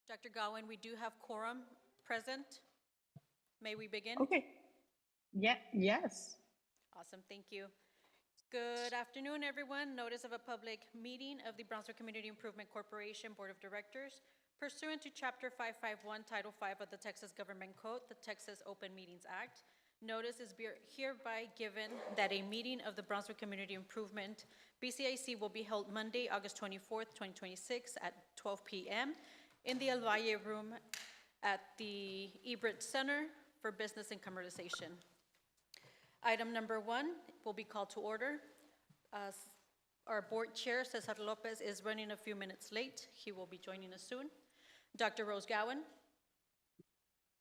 Dr. Gowen, we do have quorum present. May we begin? Okay. Yeah, yes. Awesome, thank you. Good afternoon, everyone. Notice of a public meeting of the Brownsville Community Improvement Corporation Board of Directors pursuant to Chapter 551, Title 5 of the Texas Government Code, the Texas Open Meetings Act. Notice is hereby given that a meeting of the Brownsville Community Improvement BCIC will be held Monday, August 24th, 2026 at 12 p.m. in the El Valle Room at the Ebert Center for Business and Commercialization. Item number 1 will be called to order. Our board chair, Cesar Lopez, is running a few minutes late. He will be joining us soon. Dr. Rose Gowen.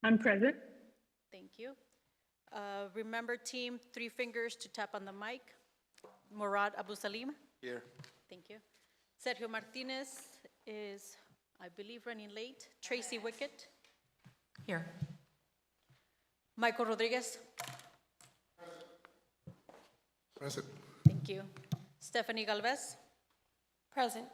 I'm present. Thank you. Remember, team, 3 fingers to tap on the mic. Murad Abu Salim. Here. Thank you. Sergio Martinez is, I believe, running late. Tracy Wickett. Here. Michael Rodriguez. Present. Thank you. Stephanie Galvez. Present.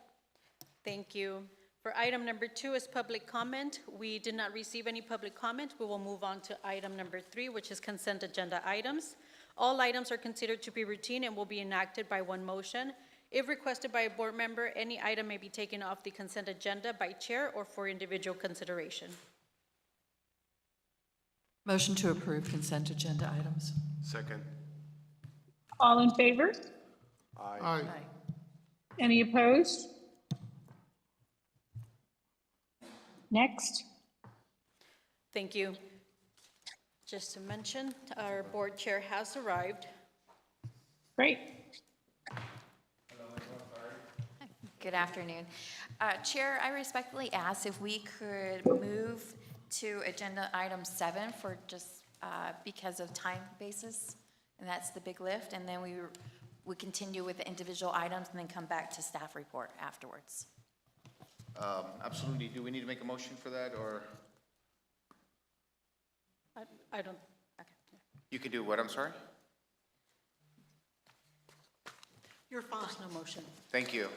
Thank you. For item number 2 is public comment. We did not receive any public comment. We will move on to item number 3, which is consent agenda items. All items are considered to be routine and will be enacted by one motion. If requested by a board member, any item may be taken off the consent agenda by chair or for individual consideration. Motion to approve consent agenda items. Second. All in favor? Aye. Aye. Any opposed? Next. Thank you. Just to mention, our board chair has arrived. Great. Good afternoon. Chair, I respectfully ask if we could move to agenda item 7 for just because of time basis, and that's the big lift, and then we continue with the individual items and then come back to staff report afterwards. Absolutely. Do we need to make a motion for that, or? I don't, okay. You can do what, I'm sorry? You're fine. There's no motion. Thank you.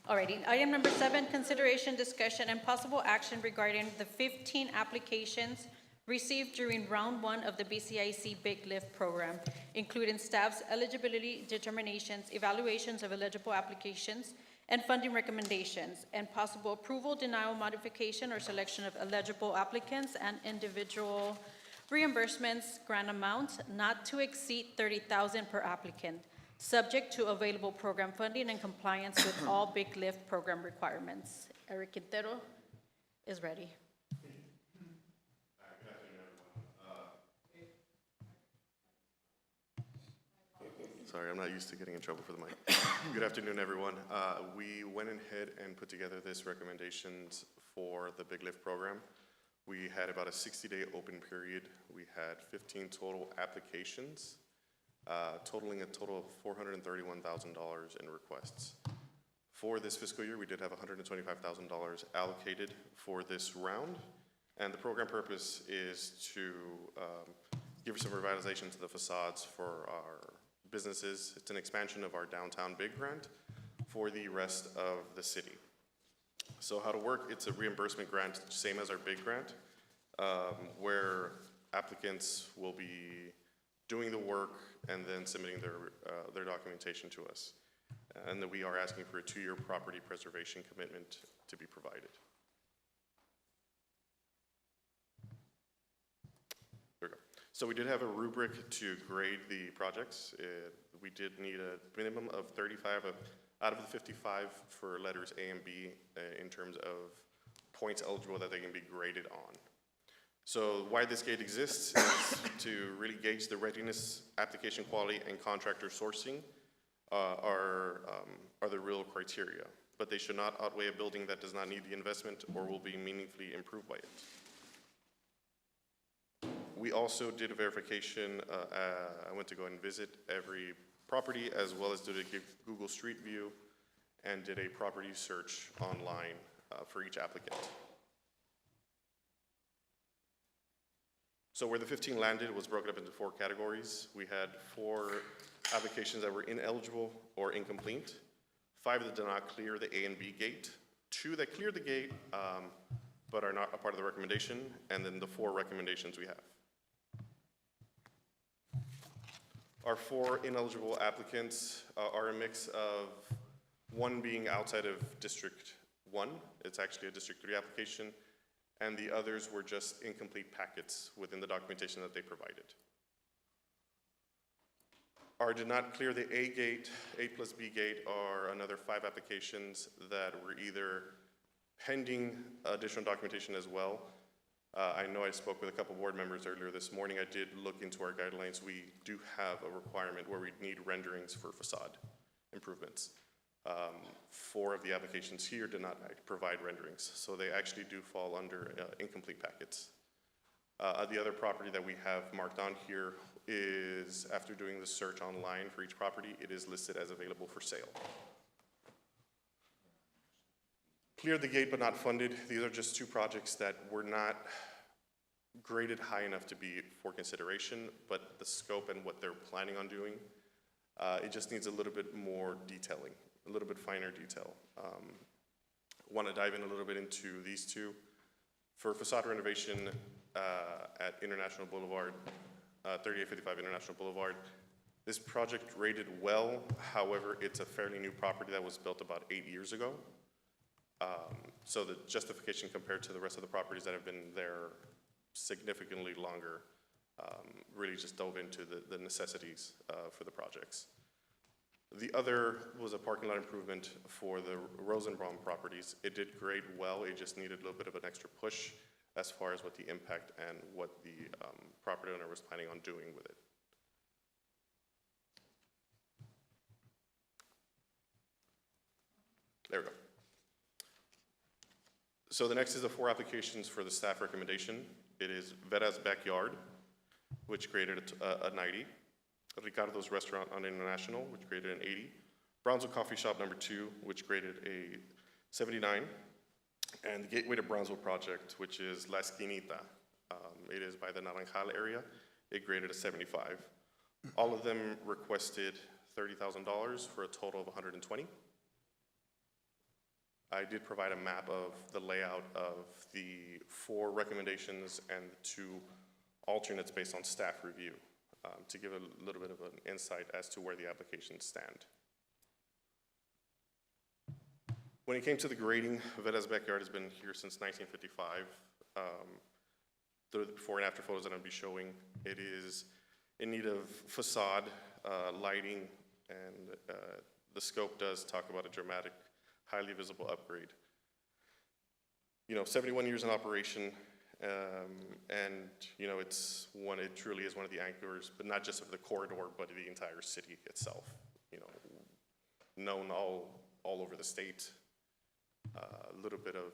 Alrighty, item number 7, consideration, discussion, and possible action regarding the 15 applications received during round 1 of the BCIC Big Lift program, including staff's eligibility determinations, evaluations of eligible applications, and funding recommendations, and possible approval, denial, modification, or selection of eligible applicants and individual reimbursements, grant amounts not to exceed $30,000 per applicant, subject to available program funding and compliance with all Big Lift program requirements. Eric Quintero is ready. Sorry, I'm not used to getting in trouble for the mic. Good afternoon, everyone. We went ahead and put together this recommendations for the Big Lift program. We had about a 60-day open period. We had 15 total applications, totaling a total of $431,000 in requests. For this fiscal year, we did have $125,000 allocated for this round, and the program purpose is to give some revitalization to the facades for our businesses. It's an expansion of our downtown big grant for the rest of the city. So how to work, it's a reimbursement grant, same as our big grant, where applicants will be doing the work and then submitting their documentation to us. And then we are asking for a 2-year property preservation commitment to be provided. There we go. So we did have a rubric to grade the projects. We did need a minimum of 35 out of the 55 for letters A and B in terms of points eligible that they can be graded on. So why this gate exists is to really gauge the readiness, application quality, and contractor sourcing are the real criteria. But they should not outweigh a building that does not need the investment or will be meaningfully improved by it. We also did a verification. I went to go and visit every property as well as did a Google Street View and did a property search online for each applicant. So where the 15 landed was broken up into 4 categories. We had 4 applications that were ineligible or incomplete, 5 that did not clear the A and B gate, 2 that cleared the gate, but are not a part of the recommendation, and then the 4 recommendations we have. Our 4 ineligible applicants are a mix of one being outside of District 1, it's actually a District 3 application, and the others were just incomplete packets within the documentation that they provided. Our did not clear the A gate, A plus B gate are another 5 applications that were either pending additional documentation as well. I know I spoke with a couple board members earlier this morning. I did look into our guidelines. We do have a requirement where we need renderings for facade improvements. 4 of the applications here did not provide renderings, so they actually do fall under incomplete packets. The other property that we have marked on here is, after doing the search online for each property, it is listed as available for sale. Cleared the gate but not funded. These are just 2 projects that were not graded high enough to be for consideration, but the scope and what they're planning on doing, it just needs a little bit more detailing, a little bit finer detail. Want to dive in a little bit into these 2. For facade renovation at International Boulevard, 3855 International Boulevard, this project rated well. However, it's a fairly new property that was built about 8 years ago. So the justification compared to the rest of the properties that have been there significantly longer really just dove into the necessities for the projects. The other was a parking lot improvement for the Rosenbaum properties. It did grade well, it just needed a little bit of an extra push as far as what the impact and what the property owner was planning on doing with it. There we go. So the next is the 4 applications for the staff recommendation. It is Vera's Backyard, which graded a 90. Ricardo's Restaurant on International, which graded an 80. Brownsville Coffee Shop number 2, which graded a 79. And the Gateway to Brownsville project, which is La Esquinita. It is by the Naranjal area. It graded a 75. All of them requested $30,000 for a total of $120,000. I did provide a map of the layout of the 4 recommendations and the 2 alternates based on staff review to give a little bit of an insight as to where the applications stand. When it came to the grading, Vera's Backyard has been here since 1955. The before and after photos that I'll be showing, it is in need of facade, lighting, and the scope does talk about a dramatic, highly visible upgrade. You know, 71 years in operation, and you know, it truly is one of the anchors, but not just of the corridor, but of the entire city itself. You know, known all over the state. A little bit of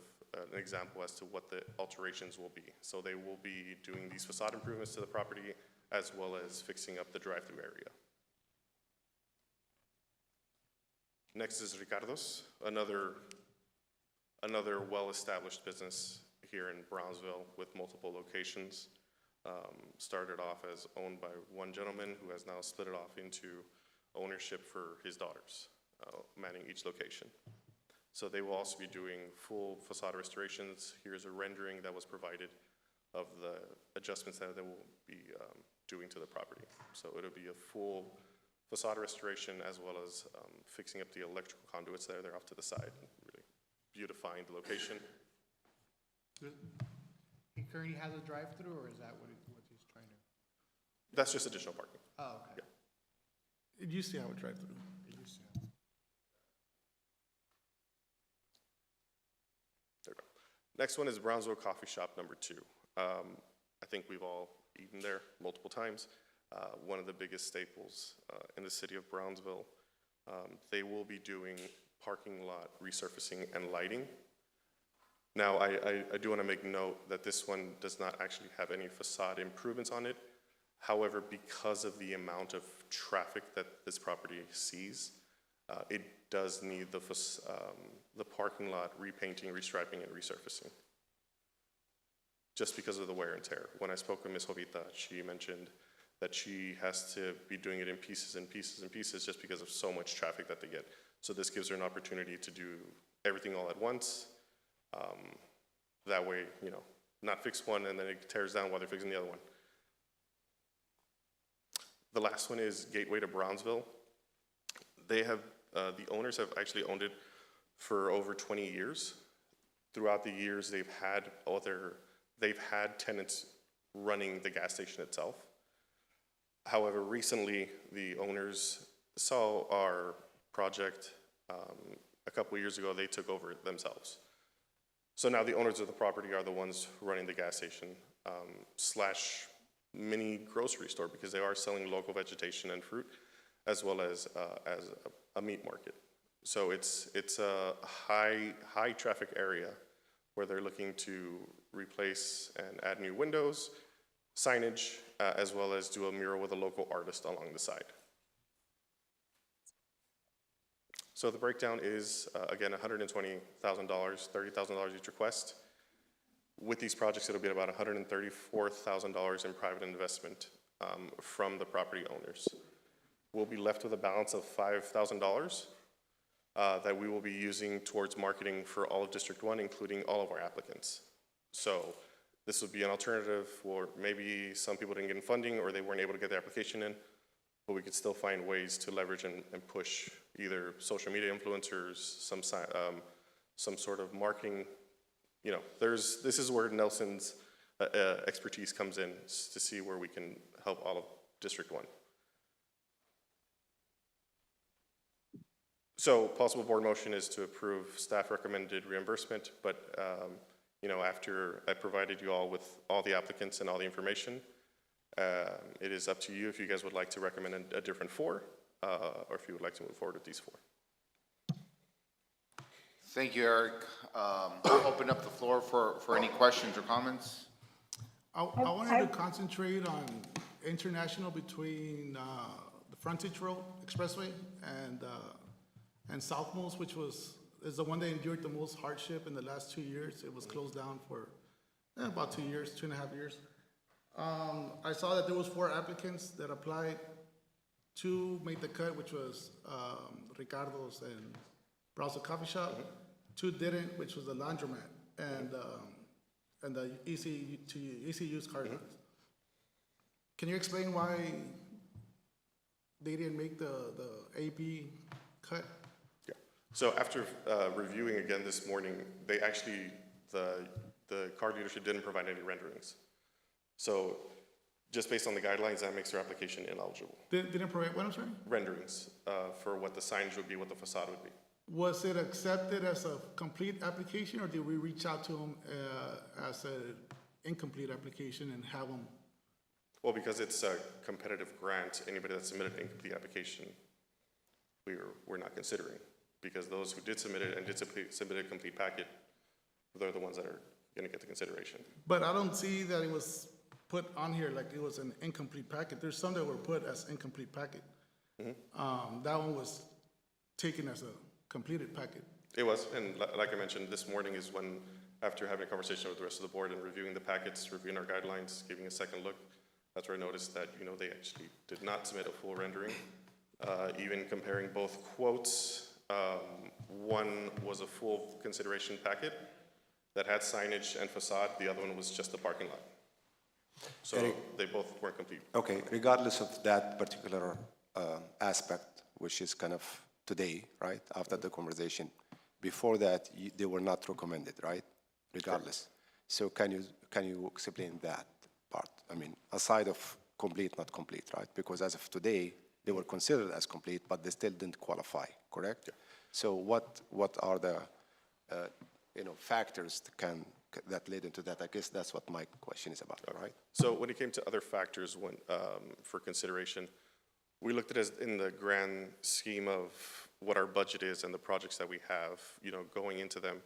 an example as to what the alterations will be. So they will be doing these facade improvements to the property as well as fixing up the drive-through area. Next is Ricardo's, another well-established business here in Brownsville with multiple locations. Started off as owned by one gentleman who has now split it off into ownership for his daughters, manning each location. So they will also be doing full facade restorations. Here's a rendering that was provided of the adjustments that they will be doing to the property. So it'll be a full facade restoration as well as fixing up the electrical conduits there. They're off to the side, really beautifying the location. He currently has a drive-through, or is that what he's trying to? That's just additional parking. Oh, okay. Yeah. It used to have a drive-through. It used to. There we go. Next one is Brownsville Coffee Shop number 2. I think we've all eaten there multiple times. One of the biggest staples in the city of Brownsville. They will be doing parking lot resurfacing and lighting. Now, I do want to make note that this one does not actually have any facade improvements on it. However, because of the amount of traffic that this property sees, it does need the parking lot repainting, restriping, and resurfacing. Just because of the wear and tear. When I spoke with Ms. Jovita, she mentioned that she has to be doing it in pieces and pieces and pieces just because of so much traffic that they get. So this gives her an opportunity to do everything all at once, That way, not fix one and then it tears down while they're fixing the other one. The last one is Gateway to Brownsville. They have, the owners have actually owned it for over 20 years. Throughout the years, they've had tenants running the gas station itself. However, recently, the owners saw our project a couple of years ago. They took over it themselves. So now the owners of the property are the ones running the gas station slash mini grocery store, because they are selling local vegetation and fruit, as well as a meat market. So it's a high traffic area where they're looking to replace and add new windows, signage, as well as do a mural with a local artist along the side. So the breakdown is, again, $120,000, $30,000 each request. With these projects, it'll be about $134,000 in private investment from the property owners. We'll be left with a balance of $5,000 that we will be using towards marketing for all of District 1, including all of our applicants. So this would be an alternative for maybe some people didn't get in funding or they weren't able to get their application in, but we could still find ways to leverage and push either social media influencers, some sort of marketing. This is where Nelson's expertise comes in, to see where we can help all of District 1. So possible board motion is to approve staff recommended reimbursement, but after I provided you all with all the applicants and all the information, it is up to you if you guys would like to recommend a different 4, or if you would like to move forward with these 4. Thank you, Eric. I'll open up the floor for any questions or comments. I wanted to concentrate on international between the Frontage Road Expressway and Southmost, which is the one that endured the most hardship in the last 2 years. It was closed down for about 2 years, 2.5 years. I saw that there was 4 applicants that applied. 2 made the cut, which was Ricardo's and Browser Coffee Shop. 2 didn't, which was the laundromat and the easy use car. Can you explain why they didn't make the AB cut? Yeah. So after reviewing again this morning, they actually, the car dealership didn't provide any renderings. So just based on the guidelines, that makes their application ineligible. Didn't provide what, I'm sorry? Renderings for what the signage would be, what the facade would be. Was it accepted as a complete application, or did we reach out to them as an incomplete application and have them? Well, because it's a competitive grant, anybody that submitted an incomplete application, we're not considering, because those who did submit it and did submit a complete packet, they're the ones that are going to get the consideration. But I don't see that it was put on here like it was an incomplete packet. There's some that were put as incomplete packet. That one was taken as a completed packet. It was, and like I mentioned, this morning is when, after having a conversation with the rest of the board and reviewing the packets, reviewing our guidelines, giving a second look, that's where I noticed that, they actually did not submit a full rendering. Even comparing both quotes, one was a full consideration packet that had signage and facade, the other one was just the parking lot. So Eric, they both weren't complete. Okay, regardless of that particular aspect, which is kind of today, right, after the conversation, before that, they were not recommended, right, regardless. So can you explain that part? I mean, aside of complete, not complete, right? Because as of today, they were considered as complete, but they still didn't qualify, correct? Yeah. So what are the factors that led into that? I guess that's what my question is about, right? So when it came to other factors for consideration, we looked at it in the grand scheme of what our budget is and the projects that we have, going into them,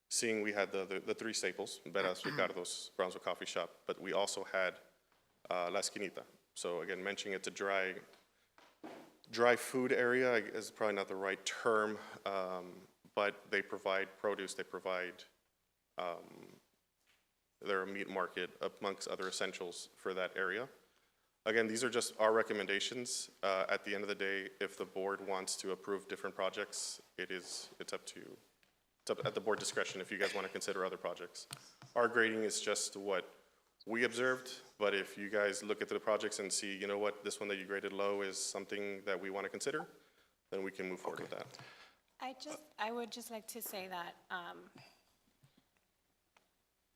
seeing we had the 3 staples, Beras, Ricardo's, Brownsville Coffee Shop, but we also had La Esquinita. So again, mentioning it's a dry food area is probably not the right term, but they provide produce, they provide, they're a meat market amongst other essentials for that area. Again, these are just our recommendations. At the end of the day, if the board wants to approve different projects, it's up to at the board discretion if you guys want to consider other projects. Our grading is just what we observed, but if you guys look at the projects and see, you know what, this one that you graded low is something that we want to consider, then we can move forward with that. I would just like to say that,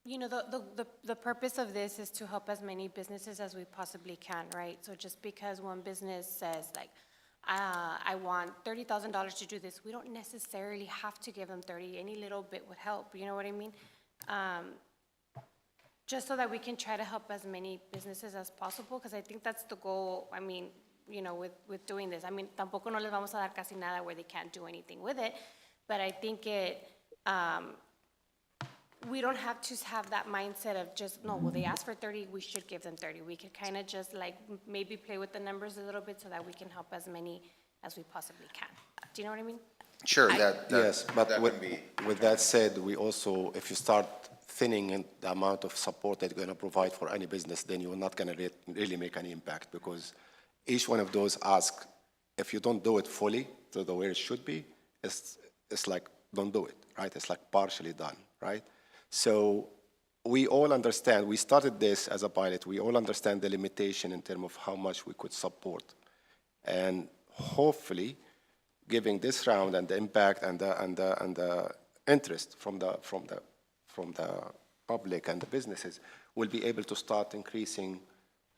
you know, the purpose of this is to help as many businesses as we possibly can, right? So just because one business says like, I want $30,000 to do this, we don't necessarily have to give them 30. Any little bit would help, you know what I mean? Just so that we can try to help as many businesses as possible, because I think that's the goal, I mean, you know, with doing this. I mean, tampoco no les vamos a dar casi nada where they can't do anything with it, but I think we don't have to have that mindset of just, no, well, they asked for 30, we should give them 30. We could kind of just like maybe play with the numbers a little bit so that we can help as many as we possibly can. Do you know what I mean? Sure, Yes, but that with, can be. with that said, we also, if you start thinning in the amount of support that you're going to provide for any business, then you're not going to really make any impact, because each one of those asks, if you don't do it fully to the way it should be, it's like, don't do it, right? It's like partially done, right? So we all understand, we started this as a pilot, we all understand the limitation in terms of how much we could support. And hopefully, giving this round and the impact and the interest from the public and the businesses, we'll be able to start increasing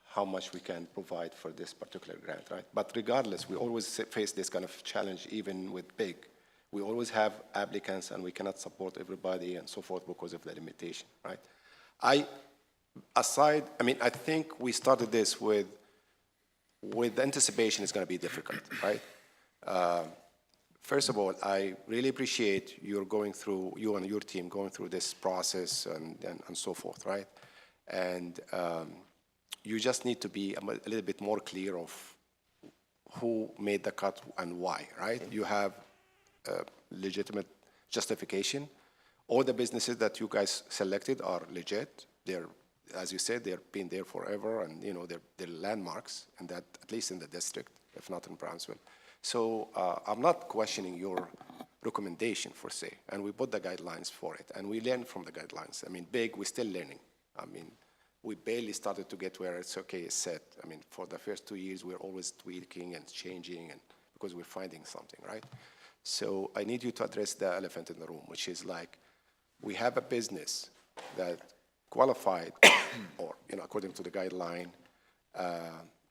how much we can provide for this particular grant, right? But regardless, we always face this kind of challenge, even with big. We always have applicants and we cannot support everybody and so forth because of the limitation, right? I think we started this with anticipation it's going to be difficult, right? First of all, I really appreciate you and your team going through this process and so forth, right? And you just need to be a little bit more clear of who made the cut and why, right? You have legitimate justification. All the businesses that you guys selected are legit. They're, as you said, they've been there forever, and you know they're landmarks, and that at least in the district, if not in Brownsville. So I'm not questioning your recommendation per se, and we put the guidelines for it, and we learn from the guidelines. I mean, we're still learning. I mean, we barely started to get where it's okay, it's set. I mean, for the first 2 years, we're always tweaking and changing, and because we're finding something, right? So I need you to address the elephant in the room, which is like, we have a business that qualified, or according to the guideline,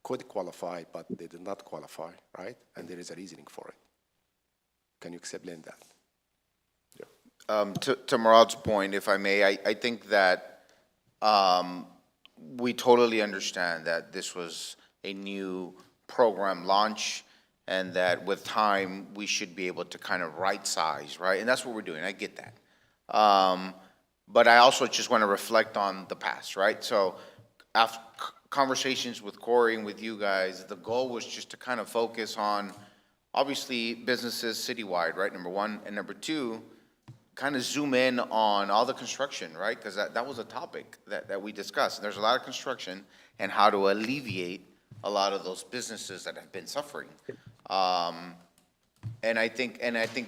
could qualify, but they did not qualify, right? And there is a reasoning for it. Can you explain that? To Murad's point, if I may, I think that we totally understand that this was a new program launch, and that with time, we should be able to kind of right size, right? And that's what we're doing, I get that. But I also just want to reflect on the past, right? So after conversations with Corey and with you guys, the goal was just to kind of focus on, obviously, businesses citywide, right, number one, and number two, kind of zoom in on all the construction, right? Because that was a topic that we discussed. There's a lot of construction and how to alleviate a lot of those businesses that have been suffering. And I think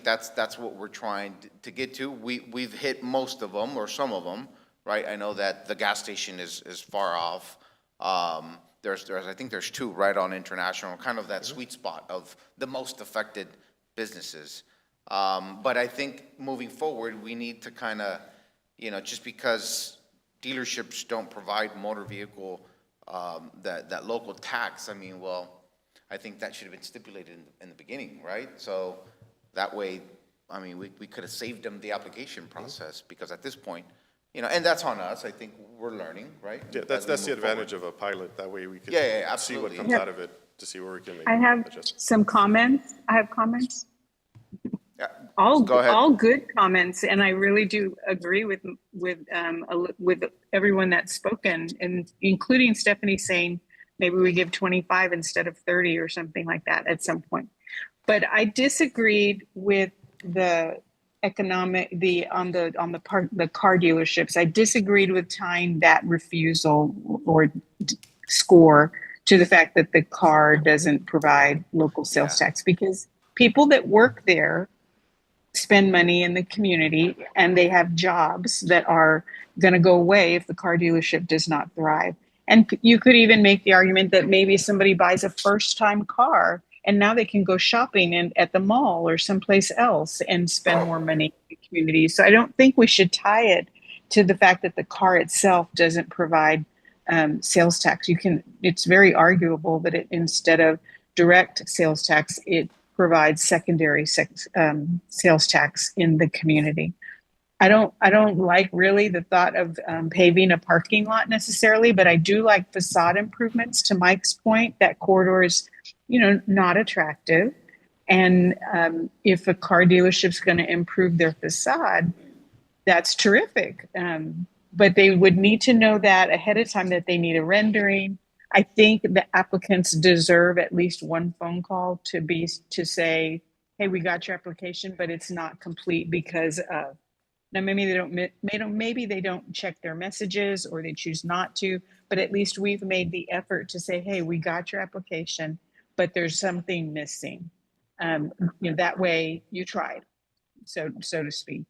that's what we're trying to get to. We've hit most of them, or some of them, right? I know that the gas station is far off. I think there's two right on International, kind of that sweet spot of the most affected businesses. But I think moving forward, we need to kind of, just because dealerships don't provide motor vehicle, that local tax, I mean, well, I think that should have been stipulated in the beginning, right? So that way, I mean, we could have saved them the application process, because at this point, and that's on us. I think we're learning, right? Yeah, that's the advantage of a pilot. That way we can see what absolutely. comes out of it to see where we can make I have adjustments. some comments. I have comments. Yeah, All go ahead. all good comments, and I really do agree with everyone that's spoken, and including Stephanie saying maybe we give 25 instead of 30 or something like that at some point. But I disagreed with the car dealerships. I disagreed with tying that refusal or score to the fact that the car doesn't provide local sales tax, because people that work there spend money in the community, and they have jobs that are going to go away if the car dealership does not thrive. And you could even make the argument that maybe somebody buys a first-time car and now they can go shopping at the mall or someplace else and spend more money in the community. So I don't think we should tie it to the fact that the car itself doesn't provide sales tax. It's very arguable that instead of direct sales tax, it provides secondary sales tax in the community. I don't like really the thought of paving a parking lot necessarily, but I do like facade improvements. To Mike's point, that corridor is, not attractive. And if a car dealership's going to improve their facade, that's terrific. But they would need to know that ahead of time, that they need a rendering. I think the applicants deserve at least one phone call to say, hey, we got your application, but it's not complete because of. Now, maybe they don't check their messages or they choose not to, but at least we've made the effort to say, hey, we got your application, but there's something missing. That way you tried, so to speak.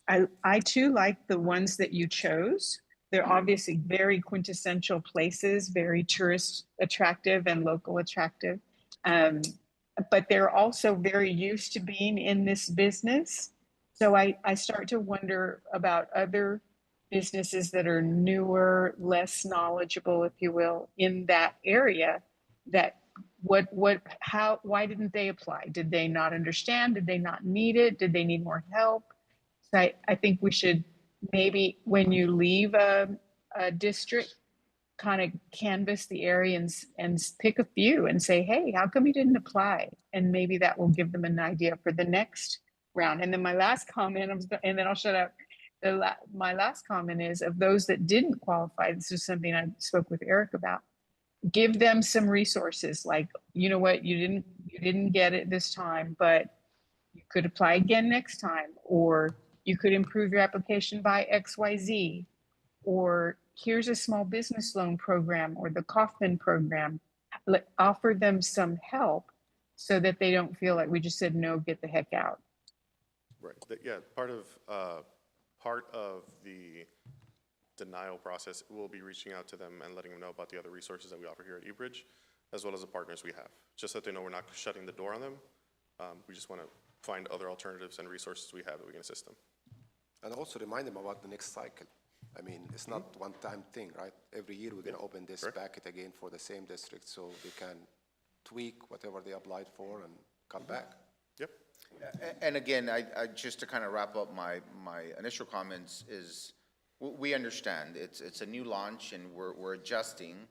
I too like the ones that you chose. They're obviously very quintessential places, very tourist attractive and local attractive. But they're also very used to being in this business. So I start to wonder about other businesses that are newer, less knowledgeable, if you will, in that area. That why didn't they apply? Did they not understand? Did they not need it? Did they need more help? So I think we should maybe, when you leave a district, kind of canvass the area and pick a few and say, hey, how come you didn't apply? And maybe that will give them an idea for the next round. And then my last comment, and then I'll shut up. My last comment is, of those that didn't qualify, this is something I spoke with Eric about, give them some resources. Like, you know what, you didn't get it this time, but you could apply again next time, or you could improve your application by XYZ, or here's a small business loan program or the Kaufman program. Offer them some help so that they don't feel like we just said, no, get the heck out. Right. Yeah, part of the denial process will be reaching out to them and letting them know about the other resources that we offer here at eBridge, as well as the partners we have, just so that they know we're not shutting the door on them. We just want to find other alternatives and resources we have that we can assist them. And also remind them about the next cycle. I mean, it's not one-time thing, right? Every year we're going to open this packet again for the same district, so they can tweak whatever they applied for and come back. Yep. And again, I just to kind of wrap up my initial comments is, we understand it's a new launch and we're adjusting,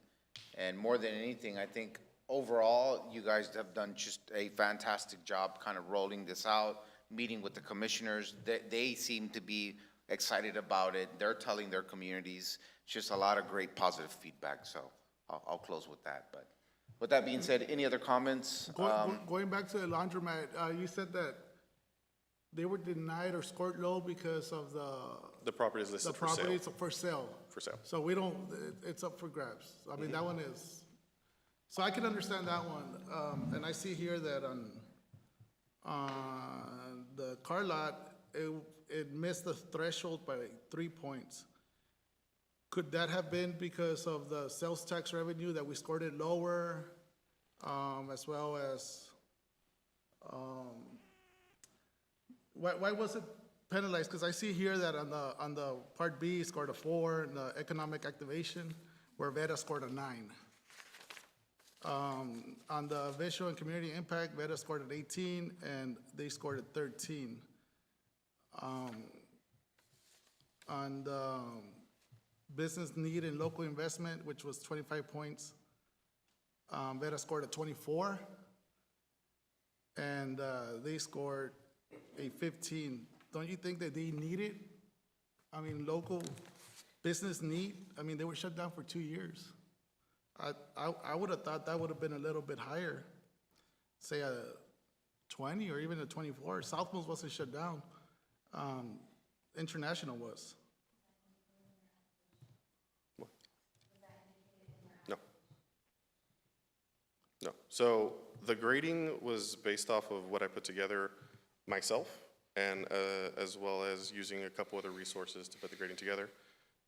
and more than anything, I think overall you guys have done just a fantastic job kind of rolling this out, meeting with the commissioners. They seem to be excited about it. They're telling their communities. It's just a lot of great positive feedback. So I'll close with that. But with that being said, any other comments? Going back to the laundromat, you said that they were denied or scored low because of The property is listed for sale. the properties for sale. For sale. So we don't, it's up for grabs. I mean, that one is, so I can understand that one. And I see here that on the car lot, it missed the threshold by 3 points. Could that have been because of the sales tax revenue that we scored it lower, as well as, why was it penalized? Because I see here that on the Part B, it scored a 4, and the economic activation, where Veta scored a 9. On the visual and community impact, Veta scored an 18, and they scored a 13. On the business need and local investment, which was 25 points, Veta scored a 24, and they scored a 15. Don't you think that they need it? I mean, local business need, I mean, they were shut down for 2 years. I would have thought that would have been a little bit higher, say a 20 or even a 24. South Mills wasn't shut down. International was. No. No. So the grading was based off of what I put together myself. and as well as using a couple other resources to put the grading together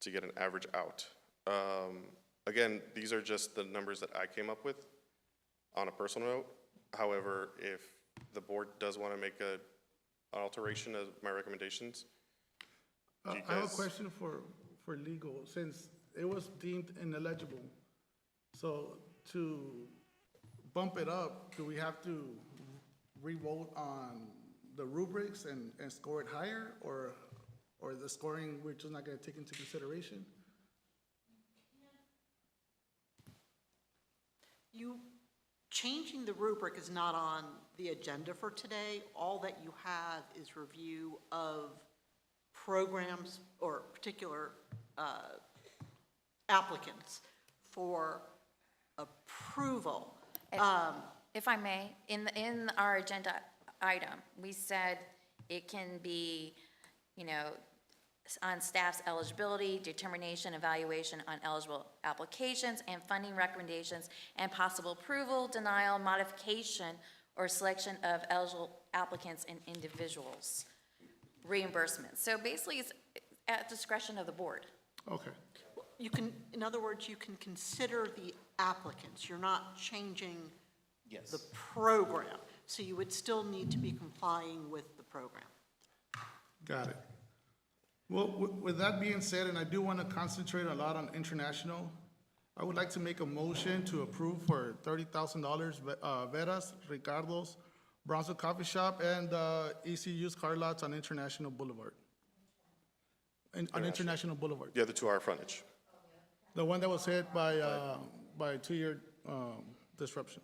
to get an average out. Again, these are just the numbers that I came up with on a personal note. However, if the board does want to make an alteration of my recommendations, do you I have a guys- question for legal, since it was deemed ineligible. So to bump it up, do we have to re-vote on the rubrics and score it higher? Or the scoring, we're just not gonna take into consideration? Changing the rubric is not on the agenda for today. All that you have is review of programs or particular applicants for approval. If I may, in our agenda item, we said it can be, on staff's eligibility, determination, evaluation on eligible applications, and funding recommendations, and possible approval, denial, modification, or selection of eligible applicants and individuals. Reimbursement. So basically, it's at discretion of the board. Okay. You can, in other words, you can consider the applicants. You're not changing the program. So you would still need to be complying with the program. Got it. Well, with that being said, and I do want to concentrate a lot on international, I would like to make a motion to approve for $30,000 Veras, Ricardo's, Brownsville Coffee Shop, and ECU's car lots on International Boulevard. On International Boulevard. The other two are frontage. The one that was hit by a 2-year disruption.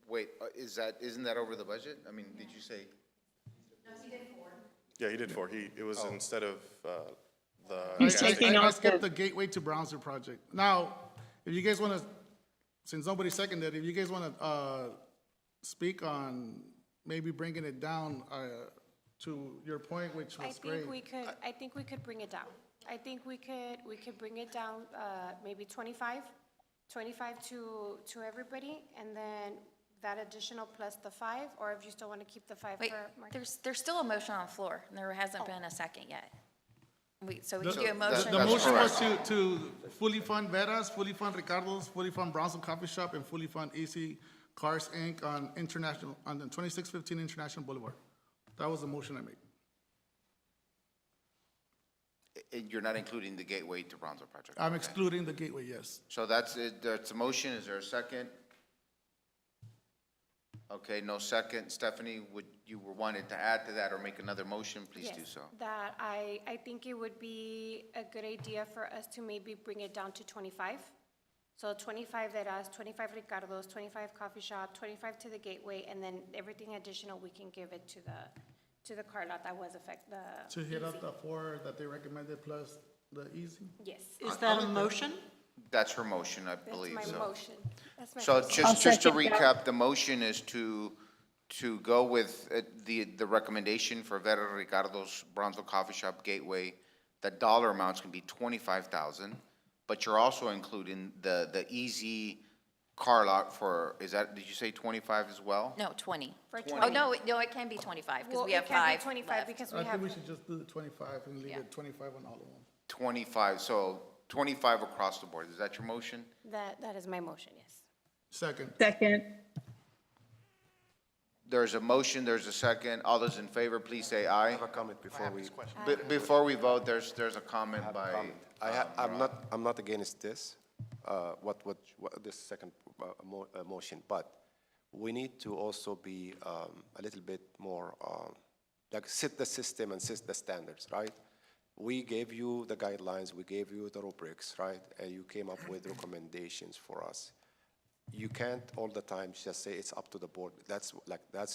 Wait, isn't that over the budget? I mean, did you say? Yeah, he did 4. It was instead of the. He's taking I off skipped the, the Gateway to Brownsville project. Now, if you guys want to, since nobody seconded, if you guys want to think on maybe bringing it down to your point, which I was great. think we could bring it down. I think we could bring it down, maybe 25 to everybody, and then that additional plus the 5, or if you still want to keep the 5 Wait, for Mark. there's still a motion on the floor, and there hasn't been a second yet. So we The can do a the motion. motion was to fully fund Veras, fully fund Ricardo's, fully fund Brownsville Coffee Shop, and fully fund AC Cars Inc. on the 2615 International Boulevard. That was the motion I made. You're not including the Gateway to Brownsville project? I'm Okay. excluding the Gateway, yes. So that's it, that's a motion, is there a second? Okay, no second. Stephanie, would you wanted to add to that or make another motion, please do Yes, so. that I think it would be a good idea for us to maybe bring it down to 25. So 25 Veras, 25 Ricardo's, 25 Coffee Shop, 25 to the Gateway, and then everything additional, we can give it to the car lot that was To hit up the 4 that they recommended plus the easy? Yes, Is that a motion? That's her motion, I that's believe, my so. motion. That's my So motion. I'll just to second that. recap, the motion is to go with the recommendation for Vera Ricardo's Brownsville Coffee Shop Gateway. The dollar amounts can be 25,000, but you're also including the easy car lot for, did you say 25 as well? No, 20. For Oh, 20. no, it can be 25, because Well, we have it can't 5 be 25 left. because we I have, think we should just do the 25 and leave it 25 on all of them. 25, so 25 across the board. Is that your motion? that is my motion, yes. Second. There's a motion, there's a second. All those in favor, please say I aye. have a comment before we. Before we vote, there's a comment by, I'm not against this, what this second motion, but we need to also be a little bit more, like set the system and set the standards, right? We gave you the guidelines, we gave you the rubrics, right? And you came up with recommendations for us. You can't all the time just say it's up to the board. That's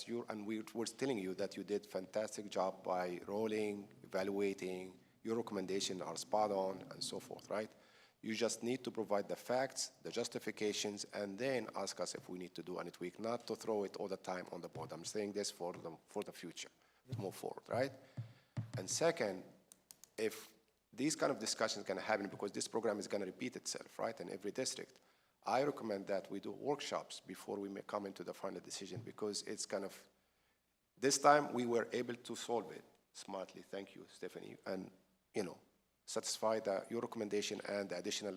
your, and we're telling you that you did fantastic job by rolling, evaluating, your recommendations are spot on and so forth, right? You just need to provide the facts, the justifications, and then ask us if we need to do any tweak, not to throw it all the time on the board. I'm saying this for the future, to move forward, right? And second, if these kind of discussions can happen, because this program is going to repeat itself, right, in every district, I recommend that we do workshops before we may come into the final decision, because it's kind of This time, we were able to solve it smartly. Thank you, Stephanie. And, satisfy your recommendation and the additional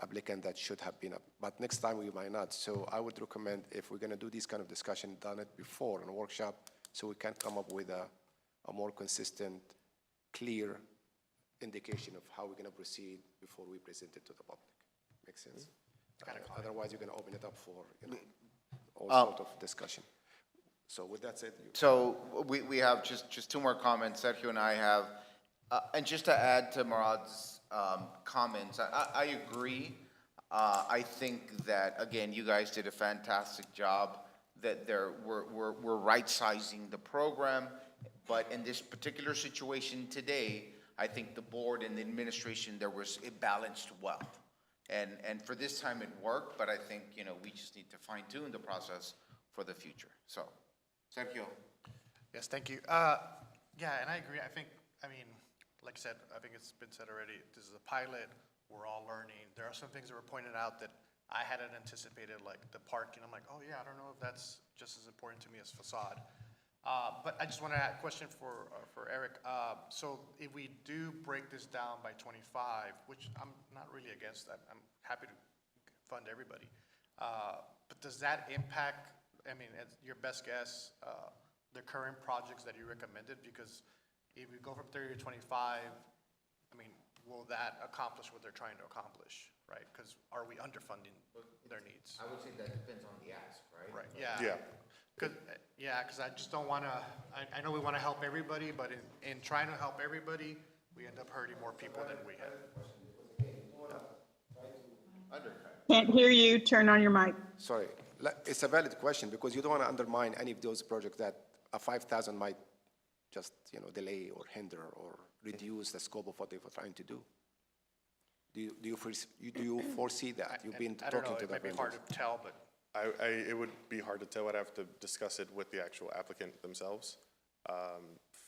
applicant that should have been up. But next time, we might not. So I would recommend, if we're going to do this kind of discussion, done it before in a workshop, so we can come up with a more consistent, clear indication of how we're going to proceed before we present it to the public. Makes sense? Otherwise, you're going to open it up for, all sort of discussion. So with that said, So we have just two more comments. Sergio and I have, and just to add to Murad's comments, I agree. I think that, again, you guys did a fantastic job, that we're right-sizing the program, but in this particular situation today, I think the board and the administration, it balanced well. And for this time, it worked, but I think, we just need to fine-tune the process for the future. So, Sergio. Yes, thank you. Yeah, and I agree. Like I said, I think it's been said already, this is a pilot. We're all learning. There are some things that were pointed out that I hadn't anticipated, like the parking. I'm like, oh yeah, I don't know if that's just as important to me as facade. But I just want to add a question for Eric. So if we do break this down by 25, which I'm not really against that, I'm happy to fund everybody. But does that impact, as your best guess, the current projects that you recommended? Because if we go from 30 to 25, will that accomplish what they're trying to accomplish, right? Because are we underfunding their needs? I would say that depends on the ask, right? Right, yeah. Because I just don't want to, I know we want to help everybody, but in trying to help everybody, we end up hurting more people than we have. Can't hear you. Turn on your mic. sorry, it's a valid question because you don't want to undermine any of those projects that a 5,000 might just, delay or hinder or reduce the scope of what they were trying to do. Do you foresee that? You've been I don't know, talking to it the might be hard to tell, but It would be hard to tell. I'd have to discuss it with the actual applicant themselves.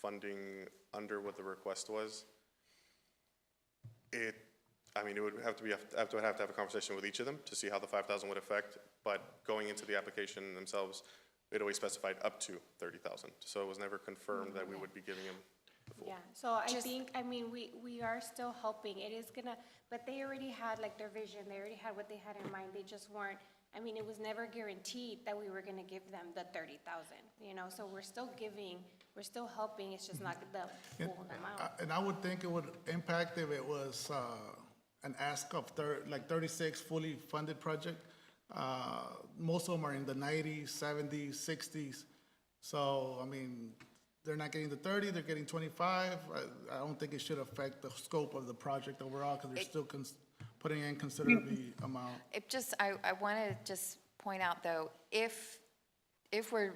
Funding under what the request was, it would have to have a conversation with each of them to see how the 5,000 would affect, but going into the application themselves, it always specified up to 30,000. So it was never confirmed that we would be giving them the full. Yeah, so I think, we are still helping. It is gonna, but they already had like their vision, they already had what they had in mind. They just weren't, it was never guaranteed that we were gonna give them the 30,000, so we're still giving, we're still helping, it's just not the full amount. And I would think it would impact if it was an ask of 36 fully funded project. Most of them are in the 90s, 70s, 60s. So, they're not getting the 30, they're getting 25. I don't think it should affect the scope of the project overall because they're still putting in considerably amount. I want to just point out though, if we're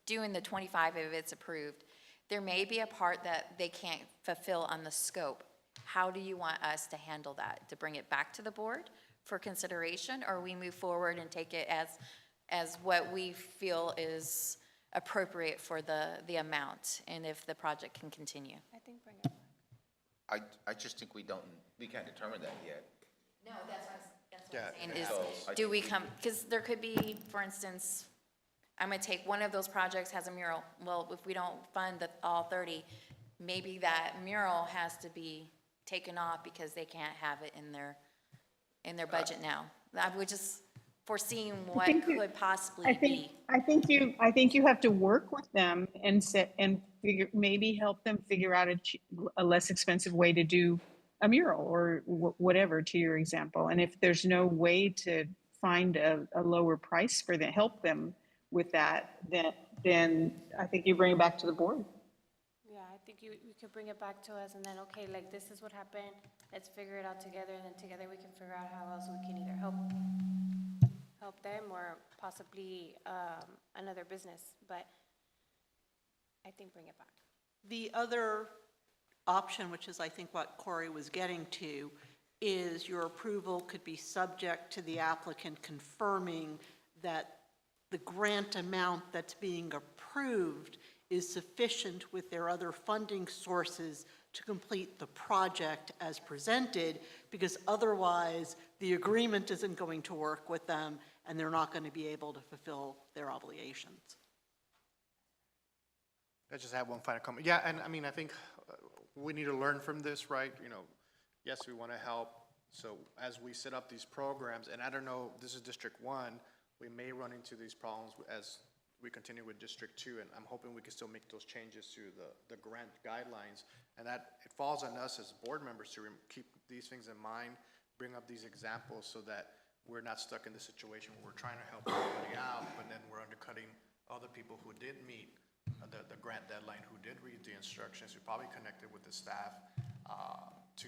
doing the 25, if it's approved, there may be a part that they can't fulfill on the scope. How do you want us to handle that? To bring it back to the board for consideration, or we move forward and take it as what we feel is appropriate for the amount, and if the project can continue? I think bring it back. I just think we can't determine that yet. No, that's what I'm Yeah. saying, is, do we come, because there could be, for instance, I'm gonna take one of those projects has a mural. Well, if we don't fund all 30, maybe that mural has to be taken off because they can't have it in their budget now. I would just foreseeing what could possibly be. I think you have to work with them and maybe help them figure out a less expensive way to do a mural or whatever, to your example. And if there's no way to find a lower price for them, help them with that, then I think you bring it back to the board. Yeah, I think you could bring it back to us and then, okay, like this is what happened, let's figure it out together, and then together we can figure out how else we can either help them or possibly another business, but I think bring it back. The other option, which is I think what Corey was getting to, is your approval could be subject to the applicant confirming that the grant amount that's being approved is sufficient with their other funding sources to complete the project as presented, because otherwise the agreement isn't going to work with them and they're not going to be able to fulfill their obligations. I just have one final comment. Yeah, and I mean, I think we need to learn from this, right? You know, yes, we want to help. So as we set up these programs, and I don't know, this is District 1, we may run into these problems as we continue with District 2, and I'm hoping we can still make those changes to the grant guidelines. And that it falls on us as board members to keep these things in mind, bring up these examples so that we're not stuck in the situation where we're trying to help everybody out, but then we're undercutting other people who did meet the grant deadline, who did read the instructions, who probably connected with the staff to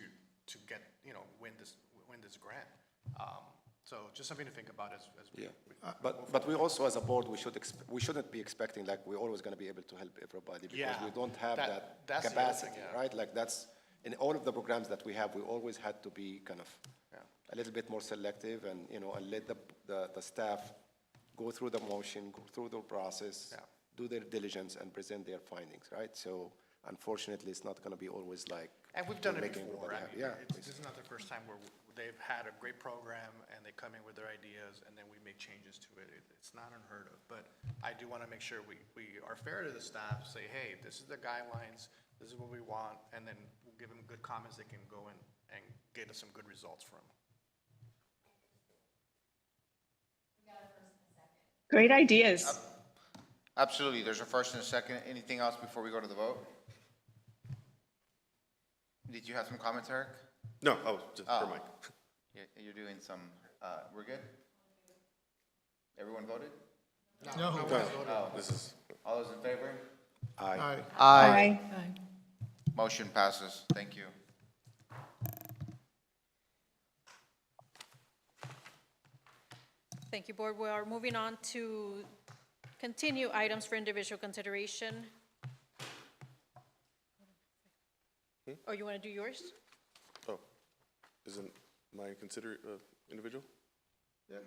get, you know, win this grant. So just something to think about as we. Yeah, but we also, as a board, we shouldn't be expecting like we're always going to be able to help everybody because Yeah, we don't have that's that the other capacity, thing, yeah. right? Like that's, in all of the programs that we have, we always had to be kind of a little bit more selective and, you know, and let the staff go through the motion, go through the process, do their diligence and present their findings, right? So unfortunately, it's not going to be always like. And we've done it making before. everybody I mean, happy. this is not the first time where they've had a great program and they come in with their ideas and then we make changes to it. It's not unheard of, but I do want to make sure we are fair to the staff, say, hey, this is the guidelines, this is what we want, and then we'll give them good comments they can go and get us some good results from. Great ideas. Absolutely, there's a first and a second. Anything else before we go to the vote? Did you have some comments, Eric? No, just for Mike. Yeah, you're doing some, we're good? Everyone voted? No. This is, All those in favor? aye. Aye. Motion passes. Thank you. Thank you, Board. We are moving on to continue items for individual consideration. Or you want to do yours? Oh, isn't mine considered individual? Yeah,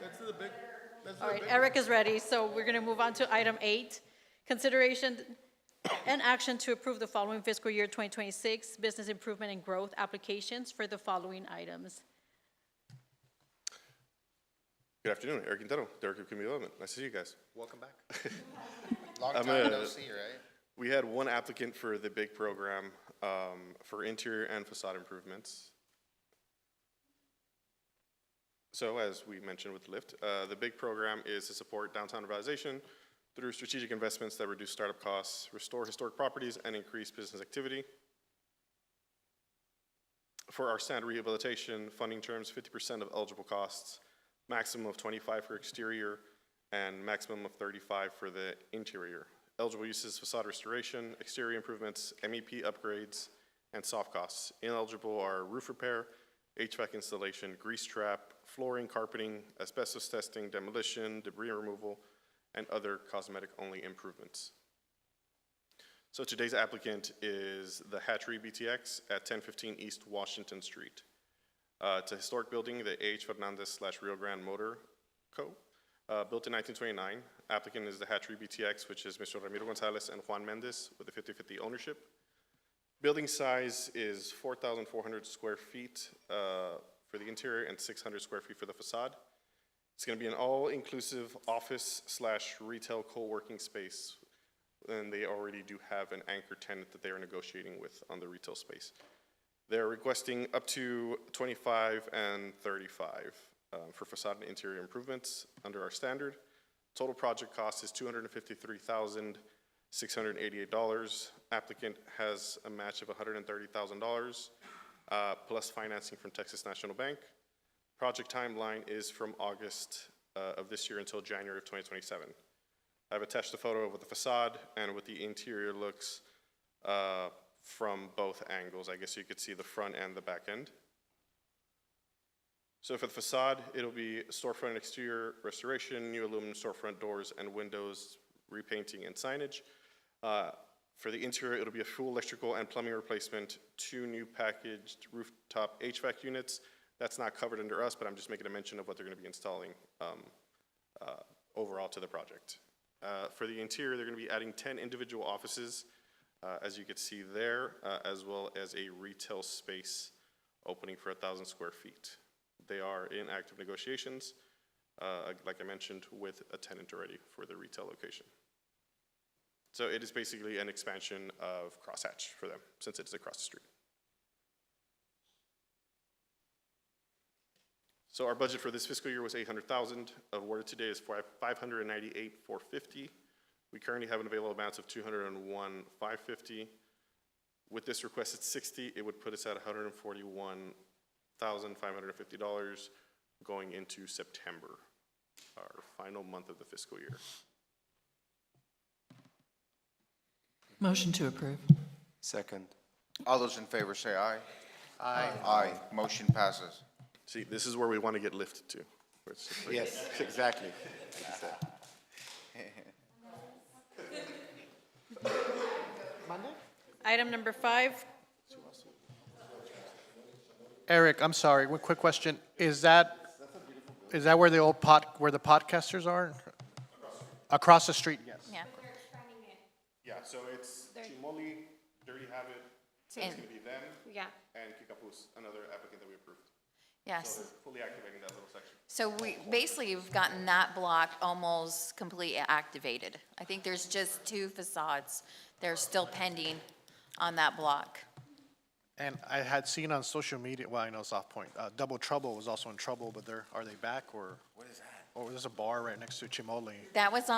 that's the big, that's All the right, big. Eric is ready, so we're going to move on to item 8. Consideration and action to approve the following fiscal year 2026 business improvement and growth applications for the following items. Good afternoon, Eric Quintero, Director of Community Development. Nice to see you guys. Welcome back. Long I'm time gonna- no see, right? We had one applicant for the big program for interior and facade improvements. So as we mentioned with the lift, the big program is to support downtown revitalization through strategic investments that reduce startup costs, restore historic properties, and increase business activity. For our standard rehabilitation, funding terms, 50% of eligible costs, maximum of 25 for exterior, and maximum of 35 for the interior. Eligible uses: facade restoration, exterior improvements, MEP upgrades, and soft costs. Ineligible are roof repair, HVAC installation, grease trap, flooring, carpeting, asbestos testing, demolition, debris removal, and other cosmetic-only improvements. So today's applicant is the Hatchery BTX at 1015 East Washington Street. It's a historic building, the A.H. Fernandez/Rio Grande Motor Co., built in 1929. Applicant is the Hatchery BTX, which is Mr. Ramiro Gonzalez and Juan Mendez with a 50-50 ownership. Building size is 4,400 square feet for the interior and 600 square feet for the facade. It's going to be an all-inclusive office/retail co-working space, and they already do have an anchor tenant that they are negotiating with on the retail space. They're requesting up to 25 and 35 for facade and interior improvements under our standard. Total project cost is $253,688. Applicant has a match of $130,000 plus financing from Texas National Bank. Project timeline is from August of this year until January of 2027. I've attached a photo of what the facade and what the interior looks from both angles. I guess you could see the front and the back end. So for the facade, it'll be storefront and exterior restoration, new aluminum storefront doors and windows, repainting and signage. For the interior, it'll be a full electrical and plumbing replacement, 2 new packaged rooftop HVAC units. That's not covered under us, but I'm just making a mention of what they're going to be installing overall to the project. For the interior, they're going to be adding 10 individual offices, as you can see there, as well as a retail space opening for 1,000 square feet. They are in active negotiations, like I mentioned, with a tenant already for the retail location. So it is basically an expansion of crosshatch for them, since it's across the street. So our budget for this fiscal year was 800,000. Awarded today is 598,450. We currently have an available balance of 201,550. With this requested 60, it would put us at $141,550 going into September, our final month of the fiscal year. Motion to approve. Second. All those in favor say aye. Aye. Aye. Motion passes. See, this is where we want to get lifted to. where it's just like- Yes, exactly. Item number 5, Eric, I'm sorry, one quick question. Is that where the where the podcasters are? Across the street, yes. Yeah. Yeah, so it's Chimoli, Dirty Habit, so it's And- gonna be them, Yeah. and Kikapus, another applicant that we approved. So Yes. they're fully activating that little section. So we, basically, we've gotten that block almost completely activated. I think there's just 2 facades. They're still pending on that block. And I had seen on social media, well, I know South Point, Double Trouble was also in trouble, but are they back, or? What is that? Or there's a bar right next to Chimoli. That one's